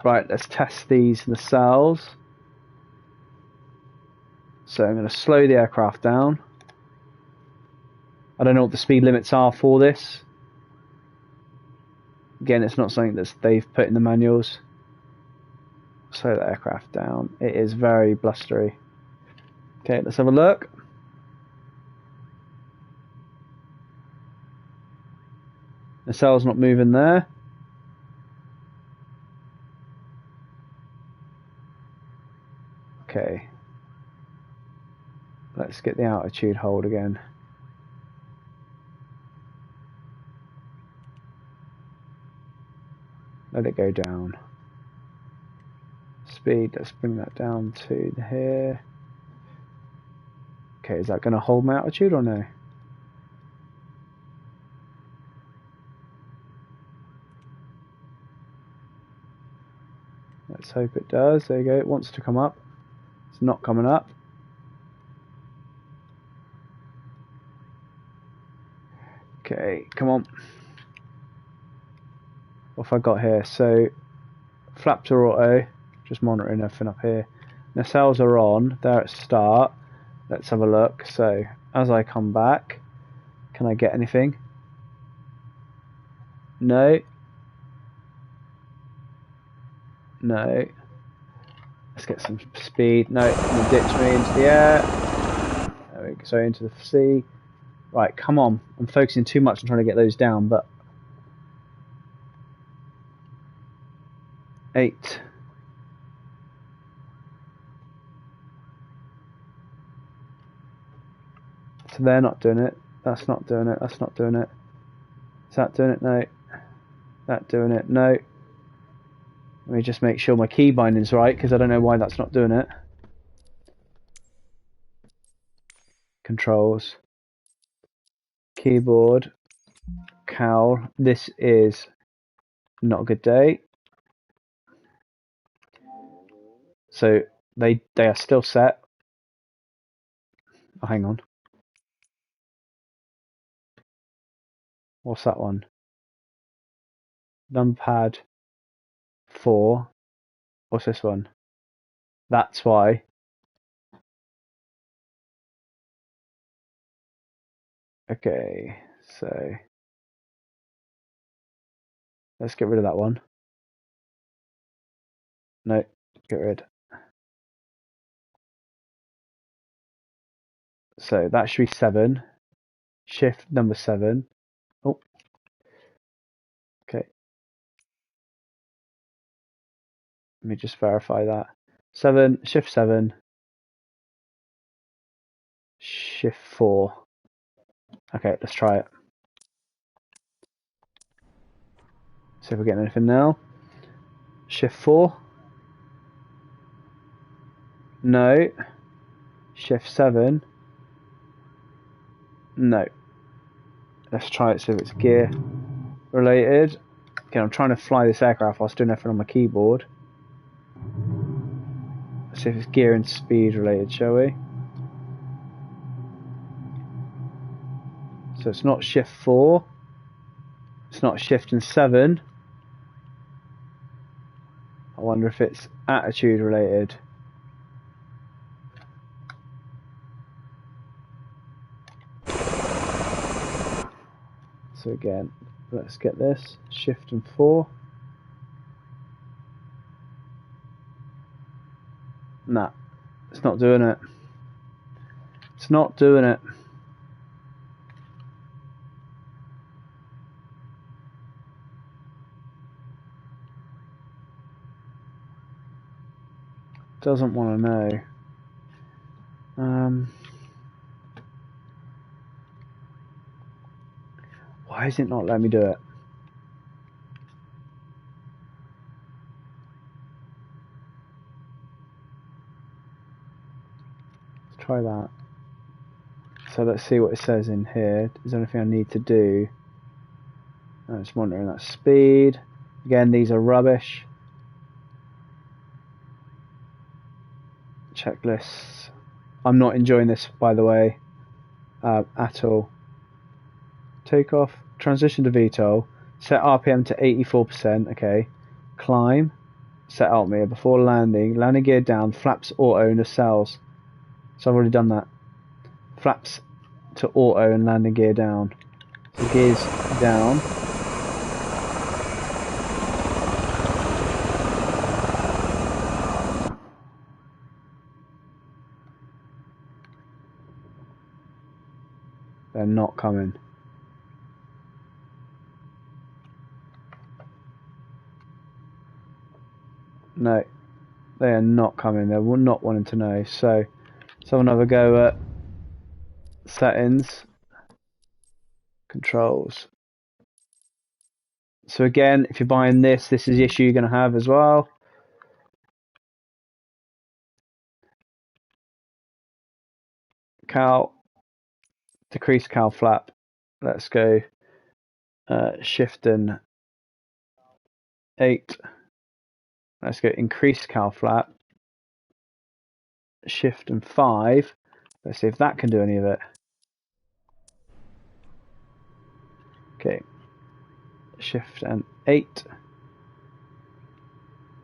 Right, let's test these nacelles. So I'm going to slow the aircraft down. I don't know what the speed limits are for this. Again, it's not something that they've put in the manuals. Slow the aircraft down. It is very blustery. Okay, let's have a look. Nacelles not moving there. Okay. Let's get the altitude hold again. Let it go down. Speed, let's bring that down to here. Okay, is that going to hold my altitude or no? Let's hope it does. There you go, it wants to come up. It's not coming up. Okay, come on. What have I got here? So, flaps are auto. Just monitoring everything up here. Nacelles are on. They're at start. Let's have a look. So, as I come back, can I get anything? No. No. Let's get some speed. No, it's going to ditch me into the air. There we go. So into the sea. Right, come on. I'm focusing too much on trying to get those down, but 8. So they're not doing it. That's not doing it. That's not doing it. Is that doing it? No. That doing it? No. Let me just make sure my key binding's right, because I don't know why that's not doing it. Controls. Keyboard. Cowl. This is not a good day. So they are still set. Oh, hang on. What's that one? Numpad 4. What's this one? That's why. Okay, so let's get rid of that one. No, get rid. So that should be 7. Shift number 7. Oh, okay. Let me just verify that. 7, shift 7, shift 4. Okay, let's try it. See if we're getting anything now. Shift 4. No. Shift 7. No. Let's try it, see if it's gear related. Okay, I'm trying to fly this aircraft whilst doing everything on my keyboard. Let's see if it's gear and speed related, shall we? So it's not shift 4. It's not shift and 7. I wonder if it's attitude related. So again, let's get this, shift and 4. Nah, it's not doing it. It's not doing it. Doesn't want to know. Why is it not letting me do it? Let's try that. So let's see what it says in here. Is there anything I need to do? No, it's monitoring that speed. Again, these are rubbish. Checklists. I'm not enjoying this, by the way, at all. Takeoff, transition to VTOL, set RPM to 84%, okay. Climb, set altimeter before landing, landing gear down, flaps auto nacelles. So I've already done that. Flaps to auto and landing gear down. So gears down. They're not coming. No, they are not coming. They're not wanting to know. So let's have another go at settings, controls. So again, if you're buying this is the issue you're going to have as well. Cal, decrease cal flap. Let's go shift and 8. Let's go increase cal flap. Shift and 5. Let's see if that can do any of it. Okay. Shift and 8.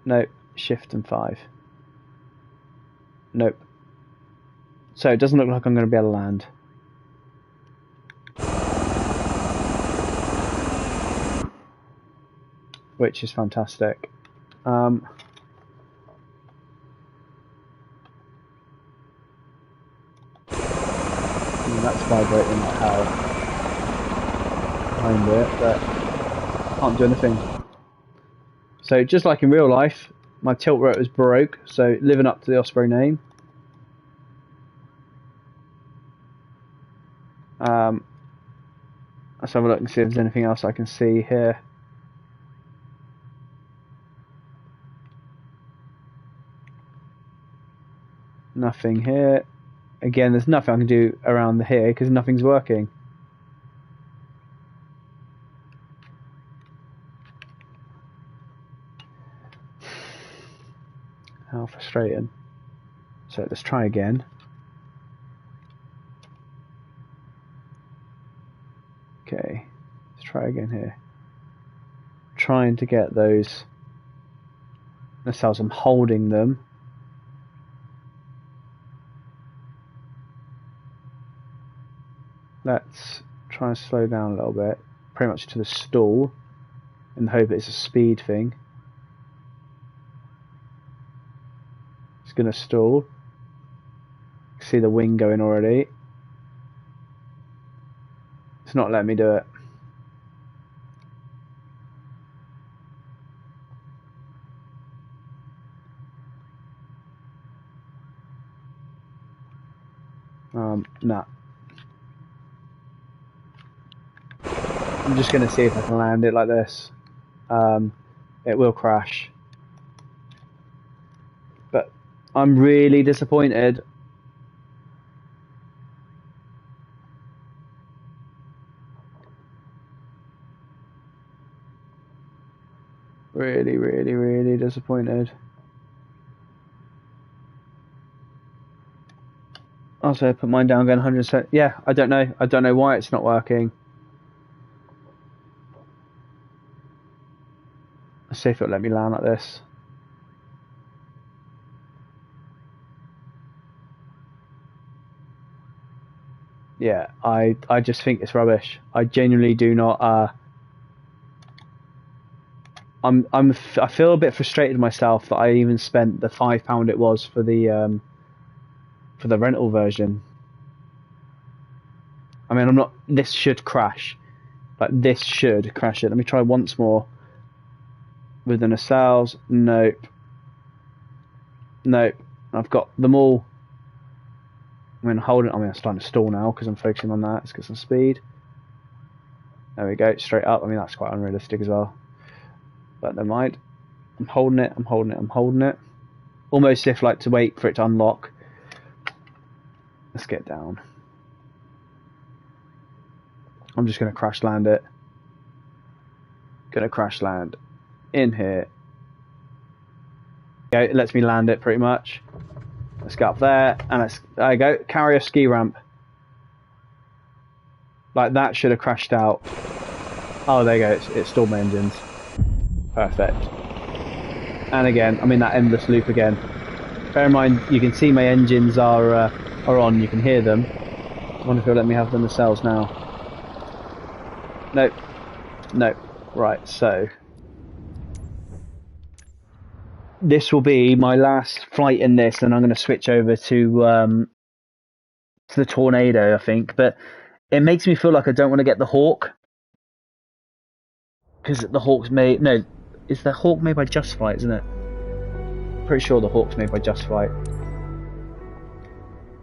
No, shift and 5. Nope. So it doesn't look like I'm going to be able to land. Which is fantastic. That's vibrating like hell behind it, but can't do anything. So just like in real life, my tilt rotor's broke, so living up to the Osprey name. Let's have a look and see if there's anything else I can see here. Nothing here. Again, there's nothing I can do around here because nothing's working. How frustrating. So let's try again. Okay, let's try again here. Trying to get those nacelles, I'm holding them. Let's try and slow down a little bit, pretty much to the stall, and hope it's a speed thing. It's going to stall. See the wing going already. It's not letting me do it. Nah. I'm just going to see if I can land it like this. It will crash. But I'm really disappointed. Really, really, really disappointed. Also, I put mine down going 100%. Yeah, I don't know. I don't know why it's not working. Let's see if it'll let me land like this. Yeah, I just think it's rubbish. I genuinely do not. I feel a bit frustrated myself that I even spent the £5 it was for the rental version. I mean, I'm not. This should crash. Like, this should crash it. Let me try once more. With the nacelles. Nope. Nope. I've got them all. I mean, holding. I mean, I'm starting to stall now because I'm focusing on that. Let's get some speed. There we go. Straight up. I mean, that's quite unrealistic as well. But never mind. I'm holding it. I'm holding it. I'm holding it. Almost if like to wait for it to unlock. Let's get down. I'm just going to crash land it. Going to crash land in here. Okay, it lets me land it pretty much. Let's go up there, and there you go. Carrier ski ramp. Like, that should have crashed out. Oh, there you go. It stalled my engines. Perfect. And again, I'm in that endless loop again. Bear in mind, you can see my engines are on. You can hear them. I wonder if it'll let me have the nacelles now. Nope. Nope. Right, so this will be my last flight in this, and I'm going to switch over to the Tornado, I think. But it makes me feel like I don't want to get the Hawk, because the Hawk's made. No, is the Hawk made by Just Flight, isn't it? Pretty sure the Hawk's made by Just Flight.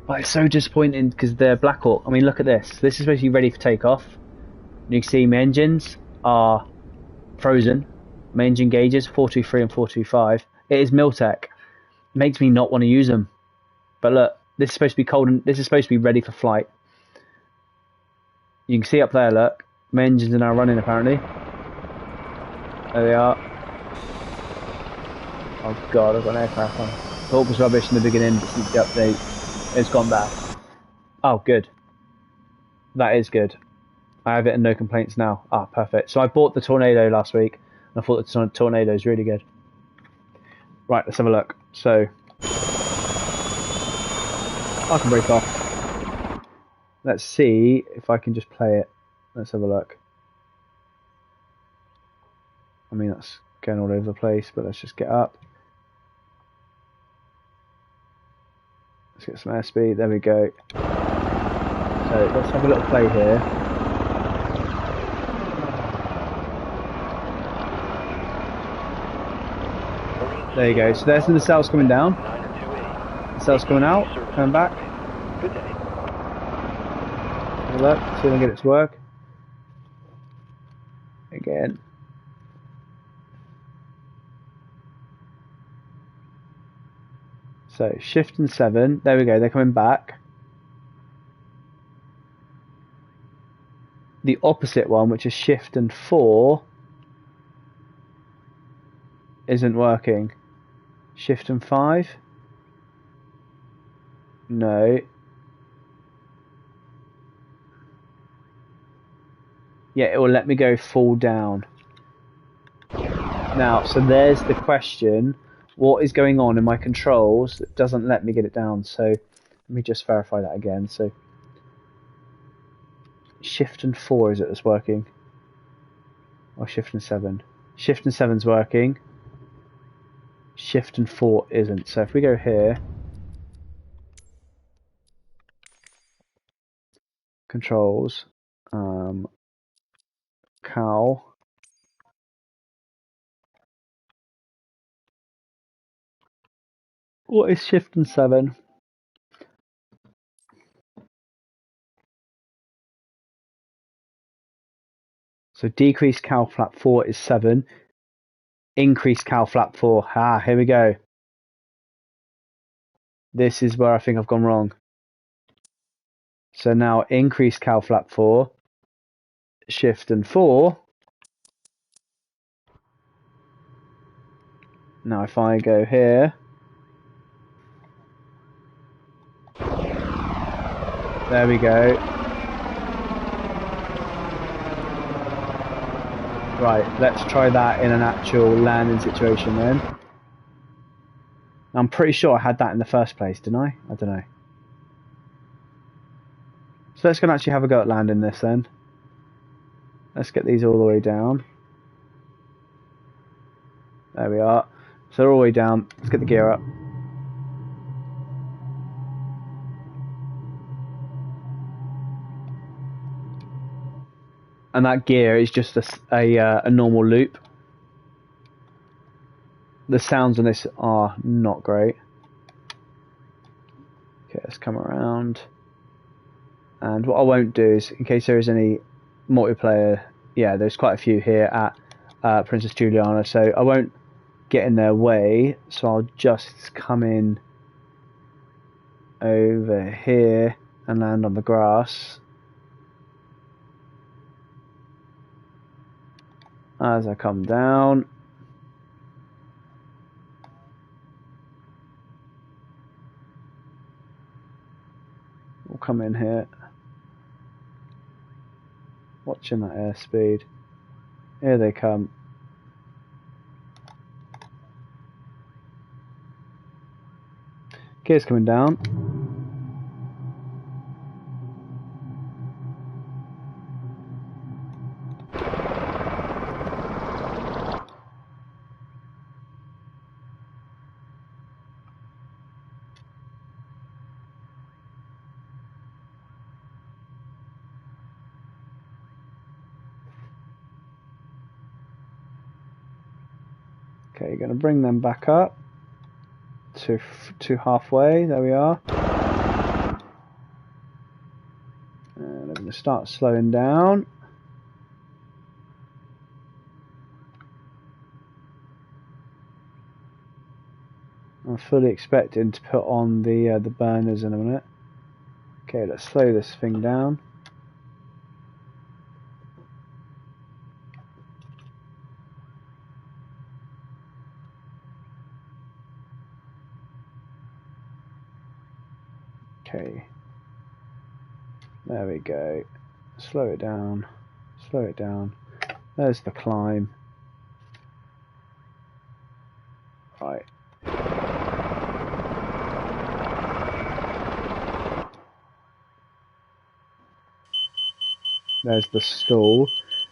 But it's so disappointing because they're Black Hawk. I mean, look at this. This is supposed to be ready for takeoff. You can see my engines are frozen. My engine gauges 423 and 425. It is Miltech. It makes me not want to use them. But look, this is supposed to be cold, and this is supposed to be ready for flight. You can see up there, look. My engines are now running apparently. There they are. Oh god, I've got an aircraft on. The Hawk was rubbish in the beginning, but since the update, it's gone back. Oh, good. That is good. I have it and no complaints now. Ah, perfect. So I bought the Tornado last week, and I thought the Tornado is really good. Right, let's have a look. So I can break off. Let's see if I can just play it. Let's have a look. I mean, that's going all over the place, but let's just get up. Let's get some airspeed. There we go. So let's have a little play here. There you go. So there's the nacelles coming down. Nacelles coming out, coming back. Good day. Have a look. See if I can get it to work. Again. So shift and 7. There we go. They're coming back. The opposite one, which is shift and 4, isn't working. Shift and 5? No. Yeah, it will let me go full down. Now, so there's the question. What is going on in my controls that doesn't let me get it down? So let me just verify that again. So shift and 4 is it that's working? Or shift and 7? Shift and 7's working. Shift and 4 isn't. So if we go here, controls, cow, what is shift and 7? So decrease cow flap 4 is 7. Increase cow flap 4. Ah, here we go. This is where I think I've gone wrong. So now increase cow flap 4, shift and 4. Now if I go here, there we go. Right, let's try that in an actual landing situation then. I'm pretty sure I had that in the first place, didn't I? I don't know. So let's go and actually have a go at landing this then. Let's get these all the way down. There we are. So they're all the way down. Let's get the gear up. And that gear is just a normal loop. The sounds on this are not great. Okay, let's come around. And what I won't do is, in case there is any multiplayer, yeah, there's quite a few here at Princess Juliana, so I won't get in their way, so I'll just come in over here and land on the grass. As I come down. We'll come in here. Watching that airspeed. Here they come. Gear's coming down. Okay, you're going to bring them back up to halfway. There we are. And I'm going to start slowing down. I'm fully expecting to put on the burners in a minute. Okay, let's slow this thing down. Okay, there we go. Slow it down, slow it down. There's the climb. Right. There's the stall.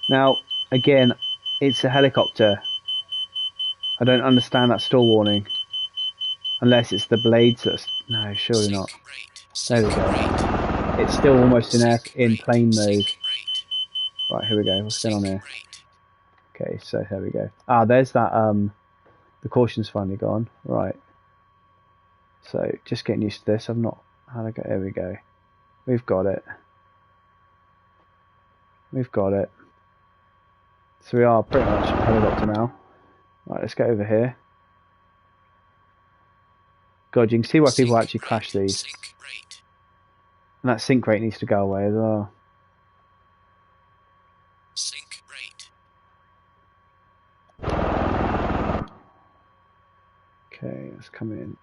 Now, again, it's a helicopter. I don't understand that stall warning. Unless it's the blades that's... No, surely not. There we go. It's still almost in plane mode. Right, here we go. What's going on here? Okay, so here we go. Ah, there's that, the caution's finally gone. Right. So, just getting used to this. I've not had a go. There we go. We've got it. We've got it. So we are pretty much a helicopter now. Right, let's get over here. God, you can see why people actually crash these. And that sink rate needs to go away as well. Sink rate. Okay, let's come in.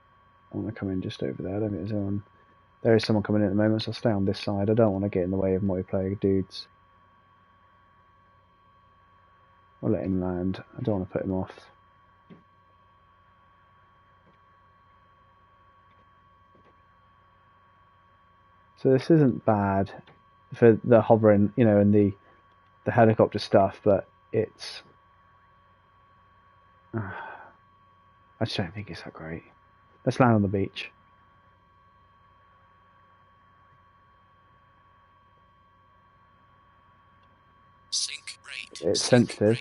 I want to come in just over there. I don't think there's anyone. There is someone coming in at the moment, so I'll stay on this side. I don't want to get in the way of multiplayer dudes. I'll let him land. I don't want to put him off. So this isn't bad for the hovering, you know, and the helicopter stuff, but it's... I just don't think it's that great. Let's land on the beach. Sink rate. It's sensitive.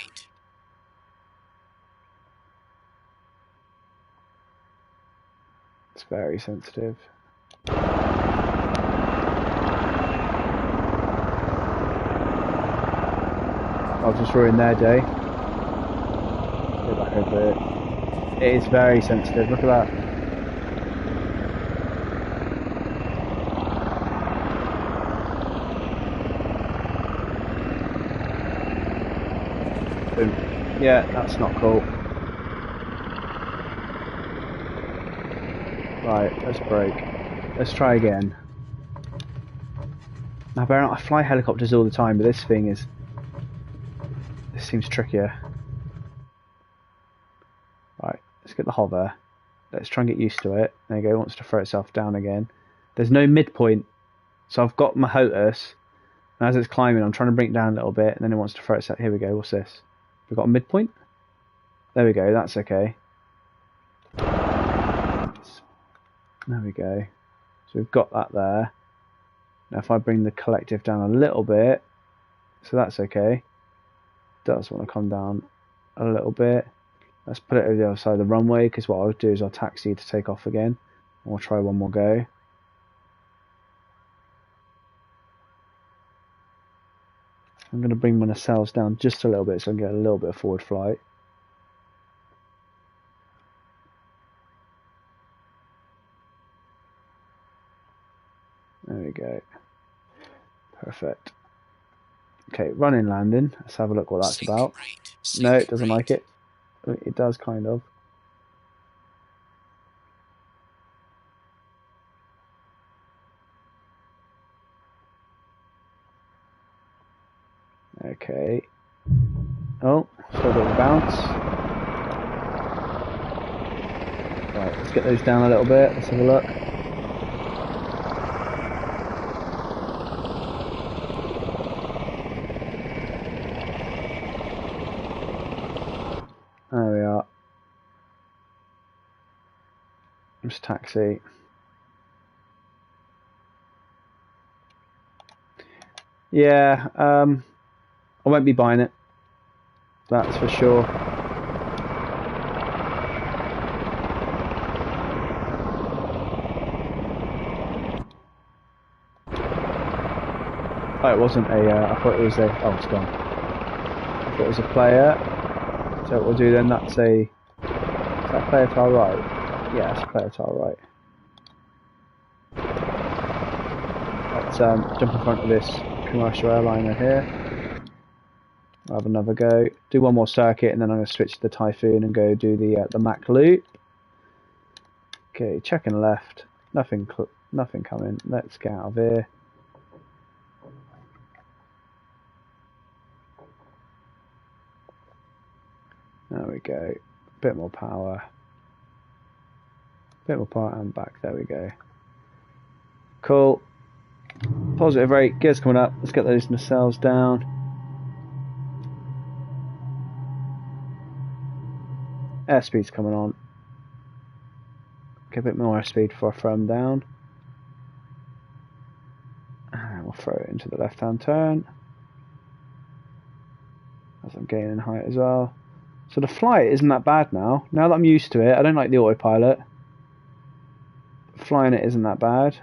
It's very sensitive. I'll just ruin their day. Get back over it. It is very sensitive. Look at that. Boom. Yeah, that's not cool. Right, let's break. Let's try again. Now, bear in mind, I fly helicopters all the time, but this thing is... This seems trickier. Right, let's get the hover. Let's try and get used to it. There you go, it wants to throw itself down again. There's no midpoint So I've got my HOTUS, and as it's climbing, I'm trying to bring it down a little bit, and then it wants to throw it. Here we go. What's this? We've got a midpoint. There we go. That's okay. There we go. So we've got that there. Now if I bring the collective down a little bit, so that's okay. Does want to come down a little bit. Let's put it over the other side of the runway, because what I'll do is I'll taxi to take off again. And we'll try one more go. I'm going to bring my nacelles down just a little bit so I can get a little bit of forward flight. There we go. Perfect. Okay, running landing. Let's have a look what that's about. No, it doesn't like it. It does kind of. Okay. Oh, still a bit of a bounce. Right, let's get those down a little bit. Let's have a look. There we are. Just taxi. Yeah, I won't be buying it. That's for sure. Oh, it wasn't a. I thought it was a. Oh, it's gone. I thought it was a player. So what we'll do then, that's a. Is that player to our right? Yeah, it's a player to our right. Let's jump in front of this commercial airliner here. I'll have another go. Do one more circuit, and then I'm going to switch to the Typhoon and go do the Mac loop. Okay, checking left. Nothing coming. Let's get out of here. There we go. Bit more power. Bit more power and back. There we go. Cool. Positive rate. Gears coming up. Let's get those nacelles down. Airspeed's coming on. Get a bit more airspeed before I throw them down. And we'll throw it into the left-hand turn. As I'm gaining height as well. So the flight isn't that bad now. Now that I'm used to it, I don't like the autopilot. Flying it isn't that bad.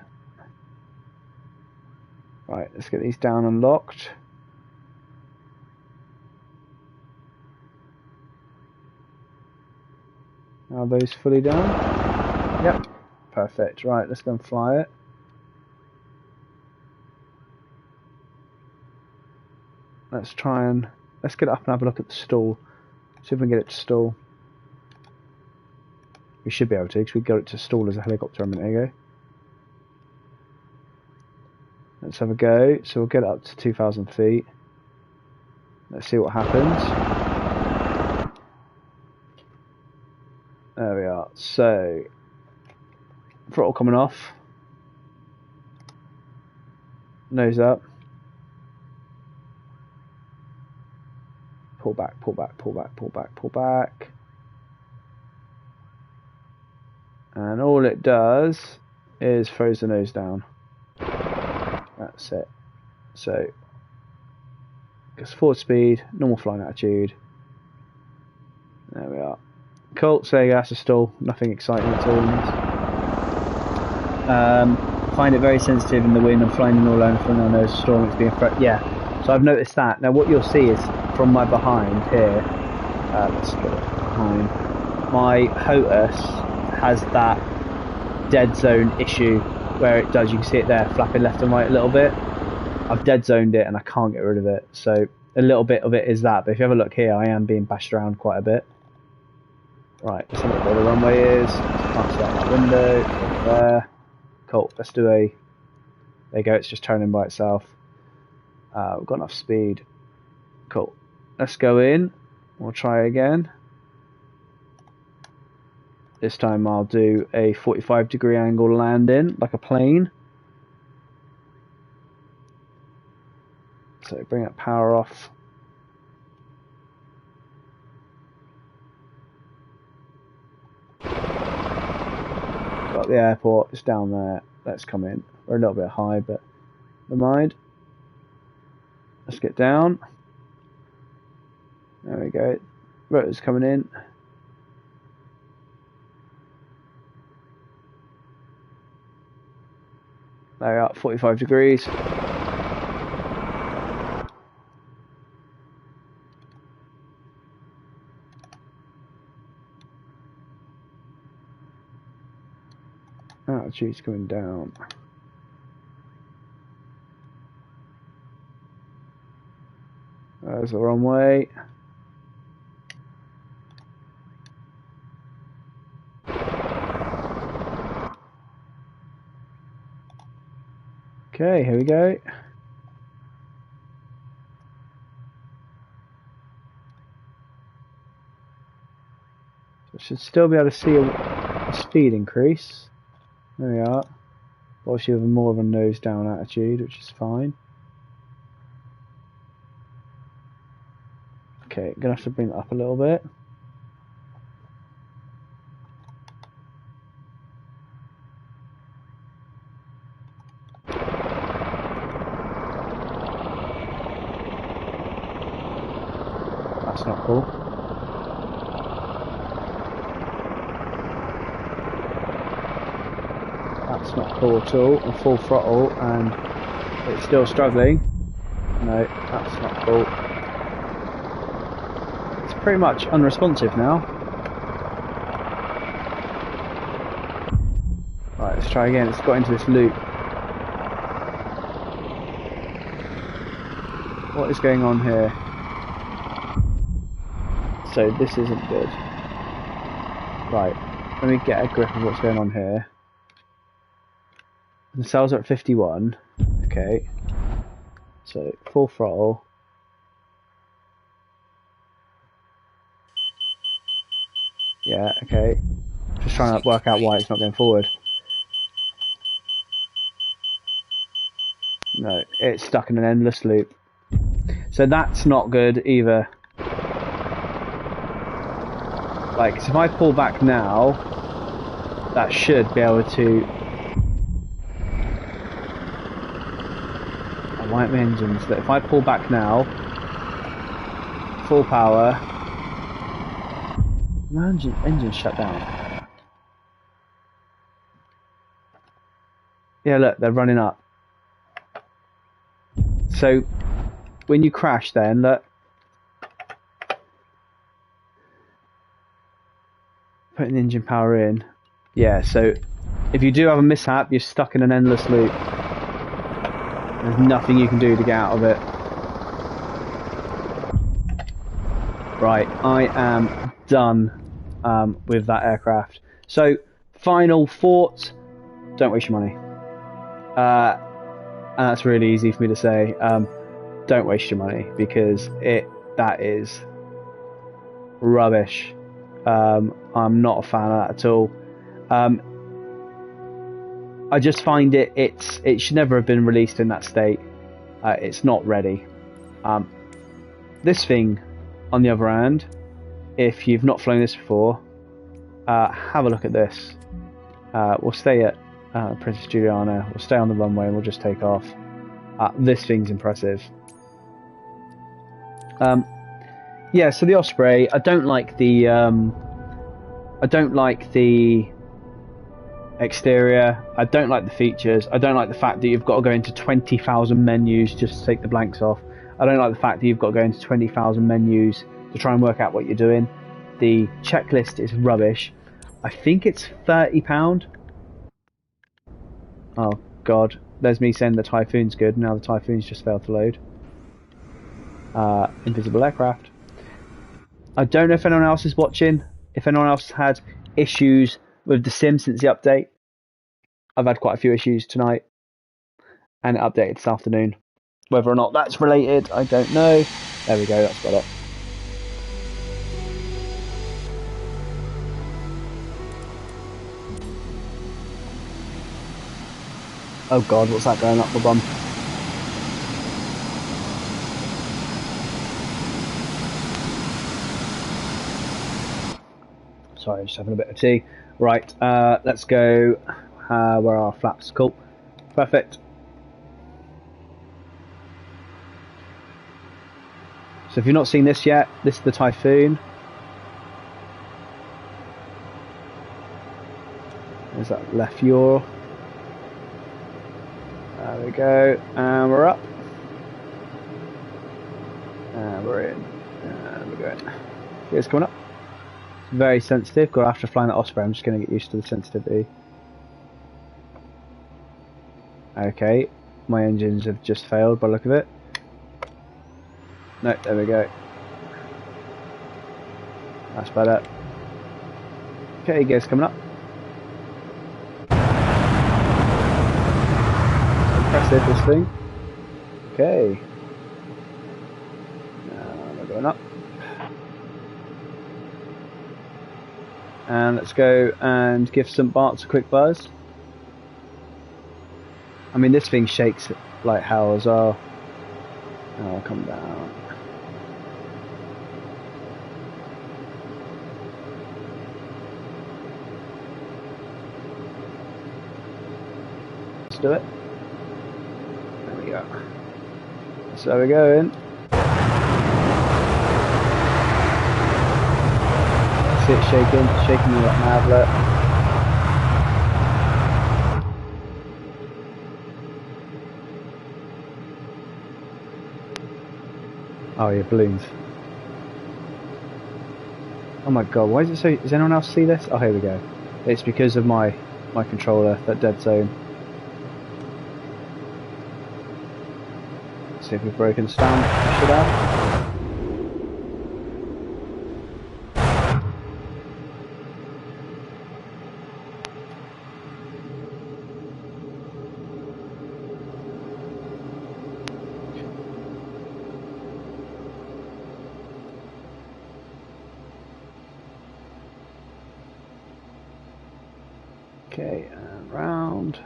Right, let's get these down and locked. Are those fully down? Yep, perfect. Right, let's go and fly it. Let's get it up and have a look at the stall. See if we can get it to stall. We should be able to, because we got it to stall as a helicopter a minute ago. Let's have a go. So we'll get it up to 2,000 feet. Let's see what happens. There we are. So, throttle coming off. Nose up. Pull back, pull back, pull back, pull back, pull back. And all it does is throws the nose down. That's it. So, gets forward speed, normal flying attitude. There we are. Cool, so that's a stall. Nothing exciting at all. Find it very sensitive in the wind. I'm flying in all alone for no nose storm. It's being yeah. So I've noticed that. Now what you'll see is from my behind here. Let's get it behind. My HOTUS has that dead zone issue where it does. You can see it there, flapping left and right a little bit. I've dead zoned it and I can't get rid of it. So a little bit of it is that. But if you have a look here, I am being bashed around quite a bit. Right, let's look where the runway is. Pass that window. There. Cool. Let's do a. There you go. It's just turning by itself. We've got enough speed. Cool. Let's go in. We'll try again. This time I'll do a 45-degree angle landing, like a plane. So bring that power off. Got the airport, it's down there. Let's come in. We're a little bit high, but never mind. Let's get down. There we go. Rotor's coming in. There we are, 45 degrees. Altitude's coming down. There's the runway. Okay, here we go. So should still be able to see a speed increase. There we are. Obviously with more of a nose down attitude, which is fine. Okay, gonna have to bring that up a little bit. That's not cool. That's not cool at all. I'm full throttle and it's still struggling. No, that's not cool. It's pretty much unresponsive now. Right, let's try again. It's got into this loop. What is going on here? So this isn't good. Right, let me get a grip of what's going on here. The cells are at 51. Okay. So full throttle. Yeah, okay. Just trying to work out why it's not going forward. No, it's stuck in an endless loop. So that's not good either. Like, so if I pull back now, that should be able to... I like my engines, that if I pull back now, full power, my engine's shut down. Yeah, look, they're running up. So, when you crash then, look, putting the engine power in. Yeah, so if you do have a mishap, you're stuck in an endless loop. There's nothing you can do to get out of it. Right, I am done with that aircraft. So, final thoughts, don't waste your money. And that's really easy for me to say. Don't waste your money, because that is rubbish. I'm not a fan of that at all. I just find it should never have been released in that state. It's not ready. This thing, on the other hand, if you've not flown this before, have a look at this. We'll stay at Princess Juliana. We'll stay on the runway and we'll just take off. This thing's impressive. Yeah, so the Osprey, I don't like the exterior. I don't like the features. I don't like the fact that you've got to go into 20,000 menus just to take the blanks off. I don't like the fact that you've got to go into 20,000 menus to try and work out what you're doing. The checklist is rubbish. I think it's £30. Oh god, there's me saying the Typhoon's good. Now the Typhoon's just failed to load. Invisible aircraft. I don't know if anyone else is watching, if anyone else had issues with the sim since the update. I've had quite a few issues tonight, and it updated this afternoon. Whether or not that's related, I don't know. There we go, that's got it. Oh god, what's that going up the bum? Sorry, just having a bit of tea. Right, let's go. Where are our flaps? Cool. Perfect. So if you've not seen this yet, this is the Typhoon. There's that left yaw. There we go. And we're up. And we're in. And we're going. It's coming up. It's very sensitive. Got after flying that Osprey, I'm just going to get used to the sensitivity. Okay, my engines have just failed by the look of it. No, there we go. That's better. Okay, gears coming up. Impressive, this thing. Okay. We're going up. And let's go and give St. Bart's a quick buzz. I mean, this thing shakes like hell as well. Oh, come down. Let's do it. There we go. So we're going. See it shaking me like an adlet. Oh yeah, balloons. Oh my god, why is it so... Does anyone else see this? Oh, here we go. It's because of my controller, that dead zone. Let's see if we've broken stand. We should have. Okay, and round.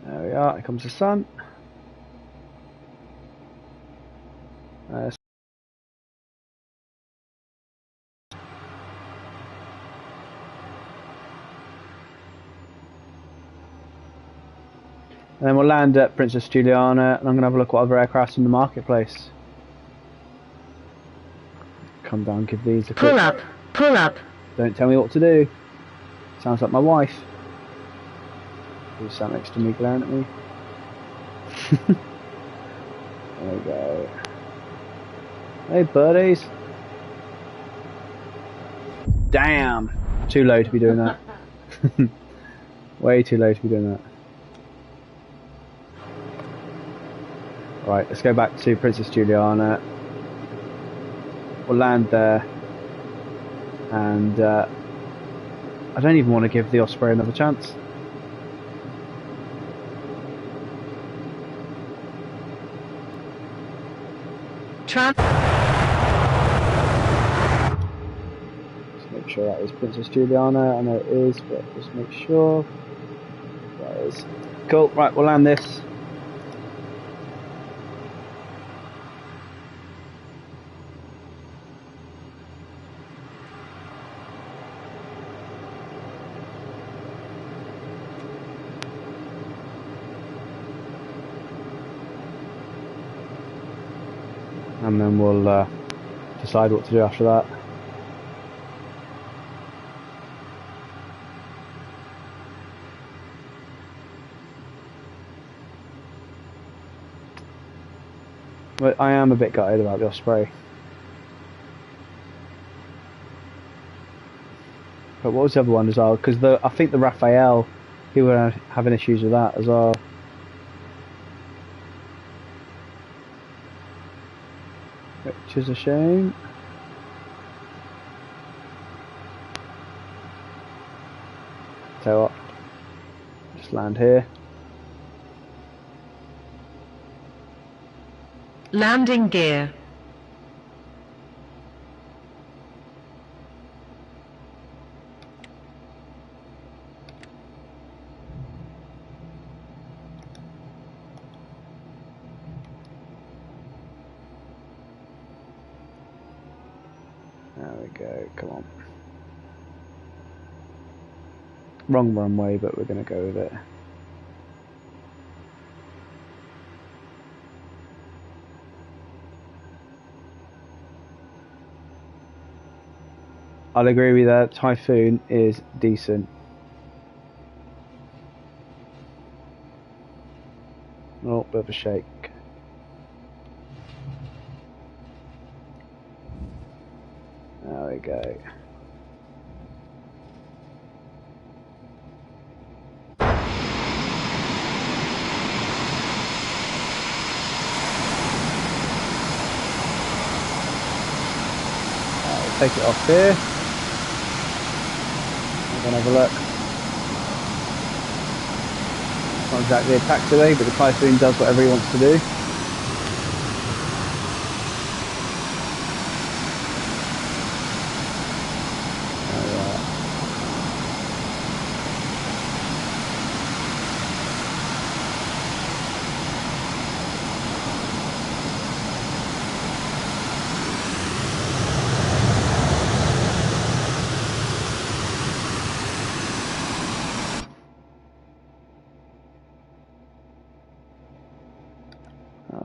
There we are, here comes the sun. And then we'll land at Princess Juliana, and I'm going to have a look what other aircraft's in the marketplace. Come down, give these a quick... Pull up, pull up. Don't tell me what to do. Sounds like my wife. Who's sat next to me glaring at me. There we go. Hey birdies. Damn. Too low to be doing that. Way too low to be doing that. Right, let's go back to Princess Juliana. We'll land there. And I don't even want to give the Osprey another chance. Trap. Just make sure that is Princess Juliana. I know it is, but just make sure. That is. Cool, right, we'll land this. And then we'll decide what to do after that. But I am a bit gutted about the Osprey. But what was the other one as well? Because I think the Raphael, he were having issues with that as well. Which is a shame. Tell you what, just land here. Landing gear. There we go, come on. Wrong runway, but we're going to go with it. I'll agree with that. Typhoon is decent. Oh, bit of a shake. There we go. Take it off here. We're going to have a look. It's not exactly a taxiway, but the Typhoon does whatever he wants to do.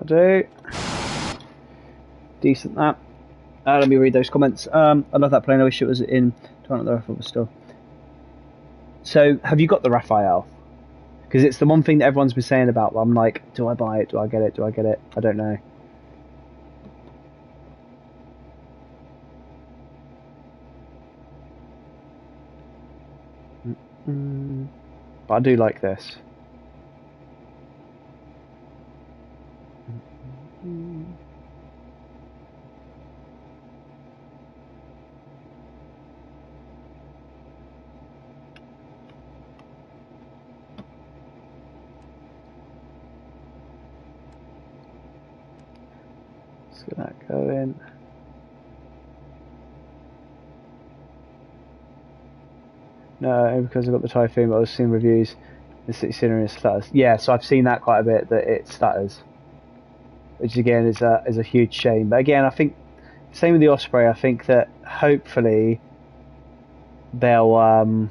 Do decent that. Let me read those comments. I love that plane. I wish it was in Toronto. The Raphael still. So, have you got the Raphael? Because it's the one thing that everyone's been saying about. I'm like, do I buy it? Do I get it? Do I get it? I don't know. But I do like this. Let's get that going. No, because I've got the Typhoon, but I was seeing reviews. The city scenery stutters. Yeah, so I've seen that quite a bit, that it stutters, which again is a huge shame. But again, I think same with the Osprey. I think that hopefully they'll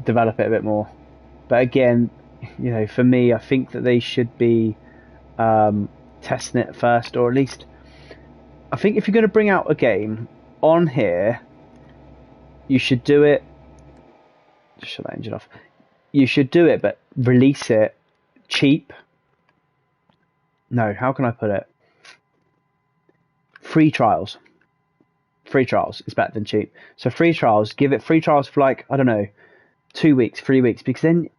develop it a bit more. But again, you know, for me, I think that they should be testing it first, or at least I think if you're going to bring out a game on here, you should do it. Just shut that engine off. You should do it, but release it cheap. No, how can I put it? Free trials. Free trials is better than cheap. So free trials, give it free trials for like, I don't know, 2 weeks, 3 weeks, because then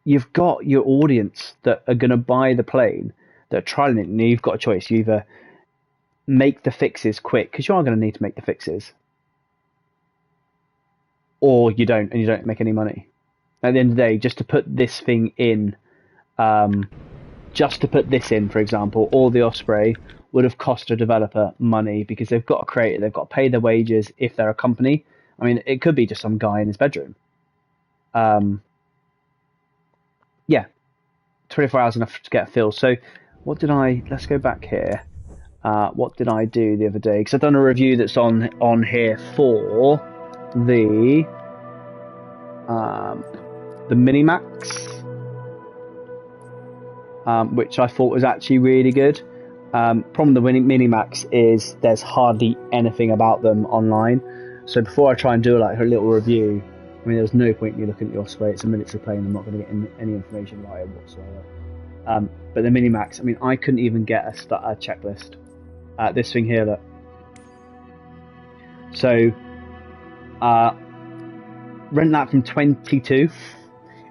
you've got your audience that are going to buy the plane, that are trialing it, and you've got a choice. You either make the fixes quick, because you are going to need to make the fixes, or you don't, and you don't make any money. At the end of the day, just to put this thing in, just to put this in, for example, or the Osprey would have cost a developer money, because they've got to create it, they've got to pay their wages if they're a company. I mean, it could be just some guy in his bedroom. Yeah, 24 hours enough to get a feel. So what did let's go back here. What did I do the other day? Because I've done a review that's on here for the Minimax, which I thought was actually really good. Problem with the Minimax is there's hardly anything about them online. So before I try and do like a little review, I mean, there's no point in you looking at the Osprey. It's a military plane. I'm not going to get any information about it whatsoever. But the Minimax, I mean, I couldn't even get a checklist. This thing here, look. So, rent that from 22.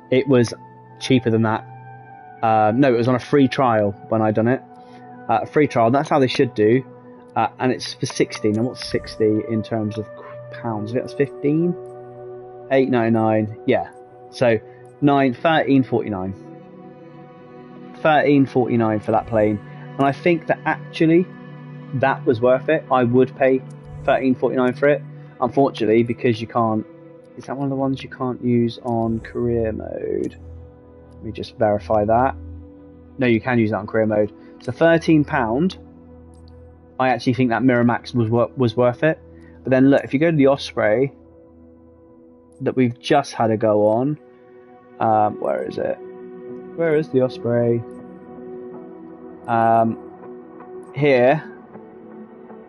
It was cheaper than that. No, it was on a free trial when I done it. Free trial, that's how they should do. And it's for 16. Now, what's 60 in terms of pounds? I think that's 15. 8.99. Yeah. So 13.49. 13.49 for that plane. And I think that actually that was worth it. I would pay 13.49 for it. Unfortunately, because you can't. Is that one of the ones you can't use on career mode? Let me just verify that. No, you can use that on career mode. So £13. I actually think that Miramax was worth it. But then look, if you go to the Osprey, that we've just had a go on. Where is it? Where is the Osprey? Here,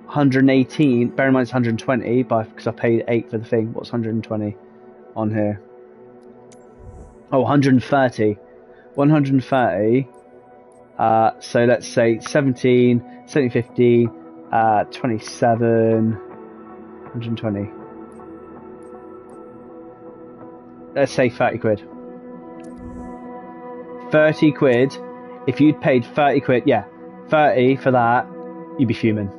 118. Bear in mind it's 120, because I paid 8 for the thing. What's 120 on here? Oh, 130. 130. So let's say 17, 70, 50, 27, 120. Let's say 30 quid. 30 quid. If you'd paid 30 quid, yeah, 30 for that, you'd be fuming.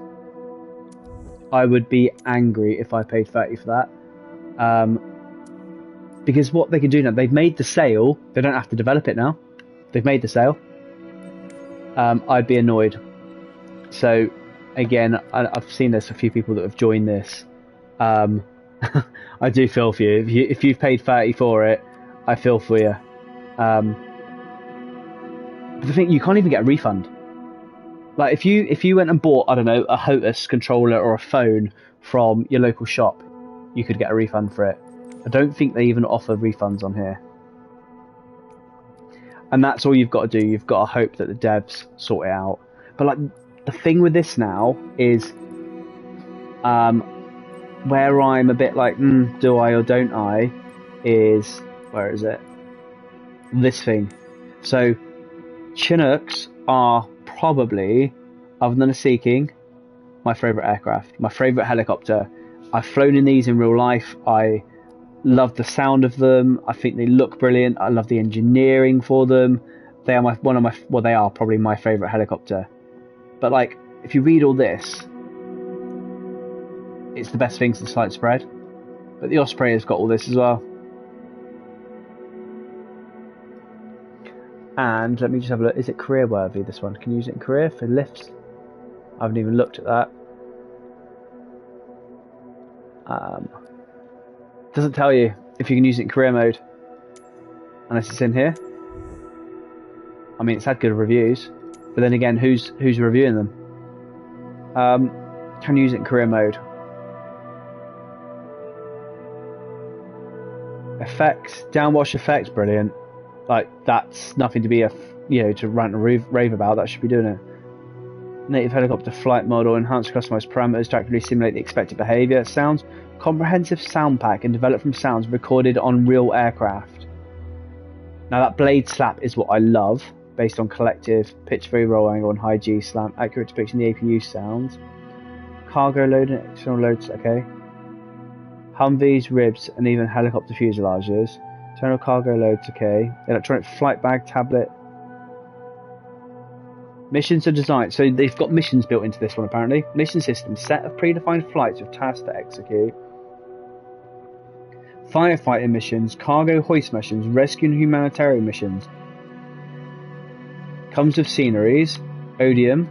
I would be angry if I paid 30 for that. Because what they can do now, they've made the sale, they don't have to develop it now. They've made the sale. I'd be annoyed. So, again, I've seen there's a few people that have joined this. I do feel for you. If you've paid 30 for it, I feel for you. But the thing, you can't even get a refund. Like if you went and bought, I don't know, a HOTUS controller or a phone from your local shop, you could get a refund for it. I don't think they even offer refunds on here. And that's all you've got to do. You've got to hope that the devs sort it out. But like the thing with this now is, where I'm a bit like, do I or don't I, is, where is it? This thing. So Chinooks are probably, other than a Sea King, my favourite aircraft, my favourite helicopter. I've flown in these in real life. I love the sound of them. I think they look brilliant. I love the engineering for them. They are they are probably my favourite helicopter. But like, if you read all this, it's the best thing since slight spread. But the Osprey has got all this as well. And let me just have a look. Is it career worthy, this one? Can you use it in career for lifts? I haven't even looked at that. Doesn't tell you if you can use it in career mode. Unless it's in here. I mean, it's had good reviews. But then again, who's reviewing them? Can you use it in career mode? Effects, downwash effects, brilliant. Like, that's nothing to be to rant and rave about. That should be doing it. Native helicopter flight model, enhanced customized parameters to accurately simulate the expected behavior. Sounds, comprehensive sound pack and developed from sounds recorded on real aircraft. Now that blade slap is what I love, based on collective, pitch free roll angle and high G slam, accurate depiction of the APU sounds. Cargo load and external loads, okay. Humvees, ribs, and even helicopter fuselages. Internal cargo loads, okay. Electronic flight bag, tablet. Missions are designed, so they've got missions built into this one apparently. Mission system, set of predefined flights with tasks to execute. Firefighting missions, cargo hoist missions, rescue and humanitarian missions. Comes with sceneries, odium.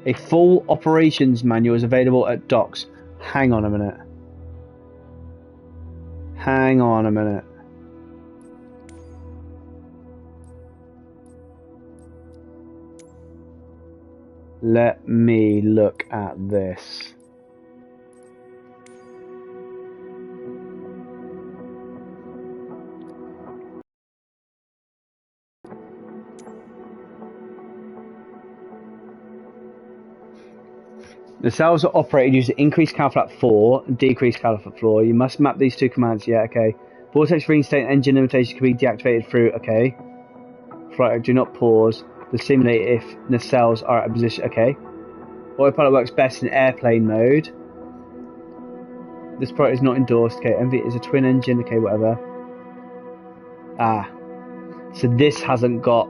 A full operations manual is available at docks. Hang on a minute. Hang on a minute. Let me look at this. The cells are operated using increased CalFlap 4 and decreased CalFlap 4. You must map these two commands. Yeah, okay. Vortex reinstate engine limitations can be deactivated through. Okay. Flight, do not pause. The simulate if nacelles are at a position. Okay. Autopilot works best in airplane mode. This product is not endorsed. Okay. MV is a twin engine. Okay, whatever. Ah. So this hasn't got.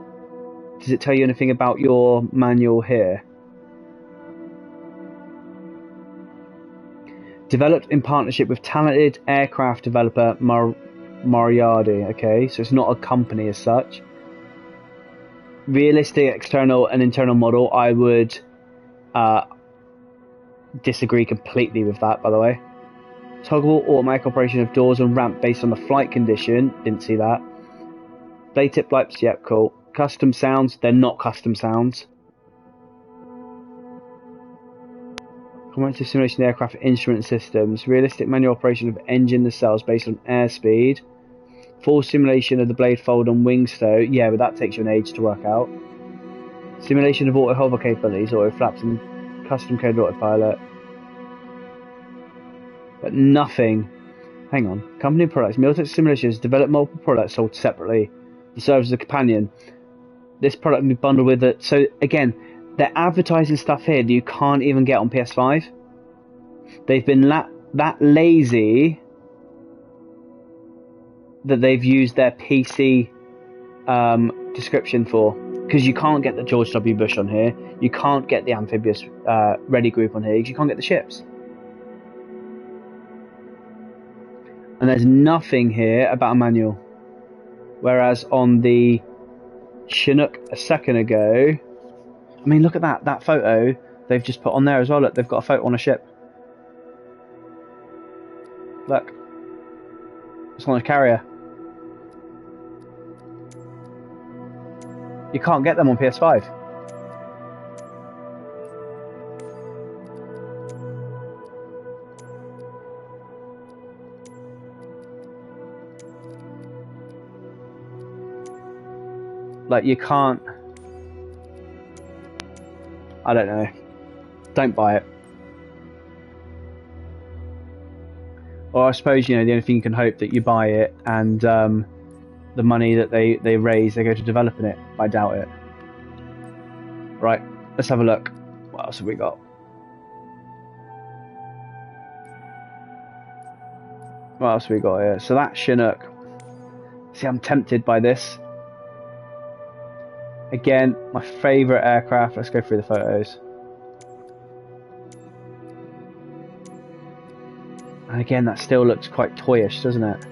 Does it tell you anything about your manual here? Developed in partnership with talented aircraft developer Moriarty. Okay, so it's not a company as such. Realistic external and internal model. I would disagree completely with that, by the way. Toggleable automatic operation of doors and ramp based on the flight condition. Didn't see that. Blade tip flaps. Yep, cool. Custom sounds. They're not custom sounds. Comprehensive simulation of the aircraft instrument systems. Realistic manual operation of engine nacelles based on airspeed. Full simulation of the blade fold and wing stow. Yeah, but that takes you an age to work out. Simulation of auto hover capabilities, auto flaps, and custom code autopilot. But nothing. Hang on. Company products. Miltech Solutions develop multiple products sold separately and serves as a companion. This product can be bundled with it. So again, they're advertising stuff here that you can't even get on PS5. They've been that lazy that they've used their PC description for, because you can't get the George W. Bush on here, you can't get the amphibious ready group on here, you can't get the ships. And there's nothing here about a manual. Whereas on the Chinook a second ago, I mean, look at that photo they've just put on there as well. Look, they've got a photo on a ship. Look, it's on a carrier. You can't get them on PS5. Like, you can't. I don't know. Don't buy it. Or I suppose, you know, the only thing you can hope that you buy it and the money that they raise, they go to developing it. I doubt it. Right, let's have a look. What else have we got? What else have we got here? So that's Chinook. See, I'm tempted by this. Again, my favourite aircraft. Let's go through the photos. And again, that still looks quite toyish, doesn't it?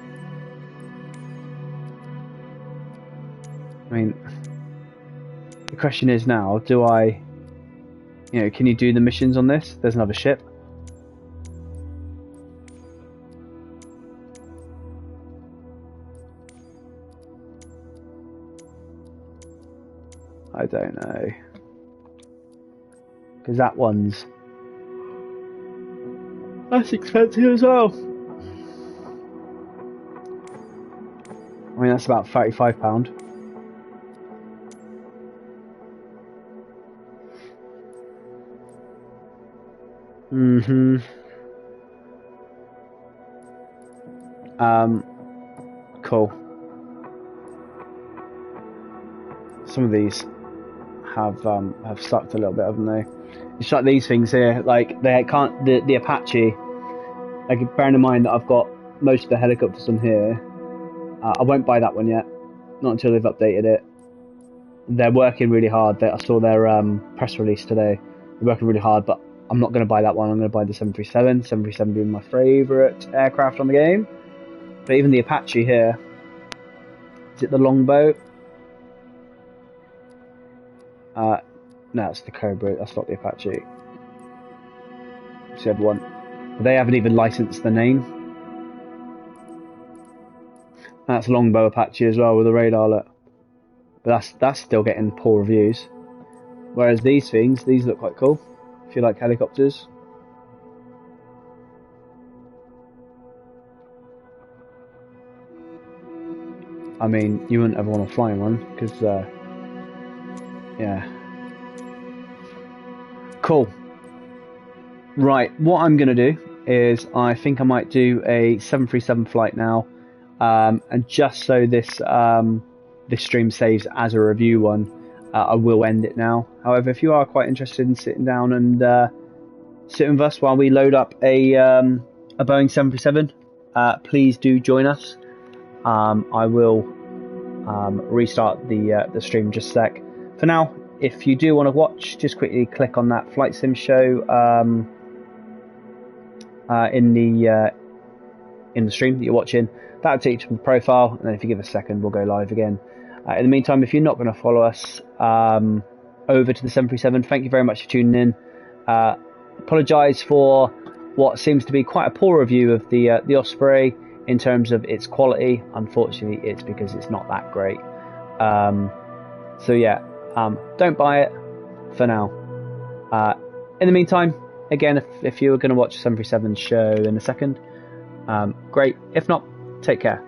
I mean, the question is now, do I, you know, can you do the missions on this? There's another ship. I don't know. Because that one's... that's expensive as well. I mean, that's about £35. Cool. Some of these have sucked a little bit, haven't they? It's like these things here, like they can't, the Apache, like, bearing in mind that I've got most of the helicopters on here, I won't buy that one yet, not until they've updated it. They're working really hard. I saw their press release today. They're working really hard, but I'm not going to buy that one. I'm going to buy the 737. 737 being my favourite aircraft on the game. But even the Apache here, is it the longboat? No, it's the Cobra. That's not the Apache. It's the other one. But they haven't even licensed the name. That's Longbow Apache as well with the radar look. But that's still getting poor reviews. Whereas these things, these look quite cool. If you like helicopters. I mean, you wouldn't ever want to fly in one because, yeah. Cool. Right, what I'm going to do is I think I might do a 737 flight now. And just so this stream saves as a review one, I will end it now. However, if you are quite interested in sitting down and sitting with us while we load up a Boeing 737, please do join us. I will restart the stream in just a sec. For now, if you do want to watch, just quickly click on that Flight Sim show in the stream that you're watching. That'll take you to the profile, and then if you give a second, we'll go live again. In the meantime, if you're not going to follow us over to the 737, thank you very much for tuning in. Apologise for what seems to be quite a poor review of the Osprey in terms of its quality. Unfortunately, it's because it's not that great. So yeah, don't buy it for now. In the meantime, again, if you were going to watch 737 show in a second, great. If not, take care.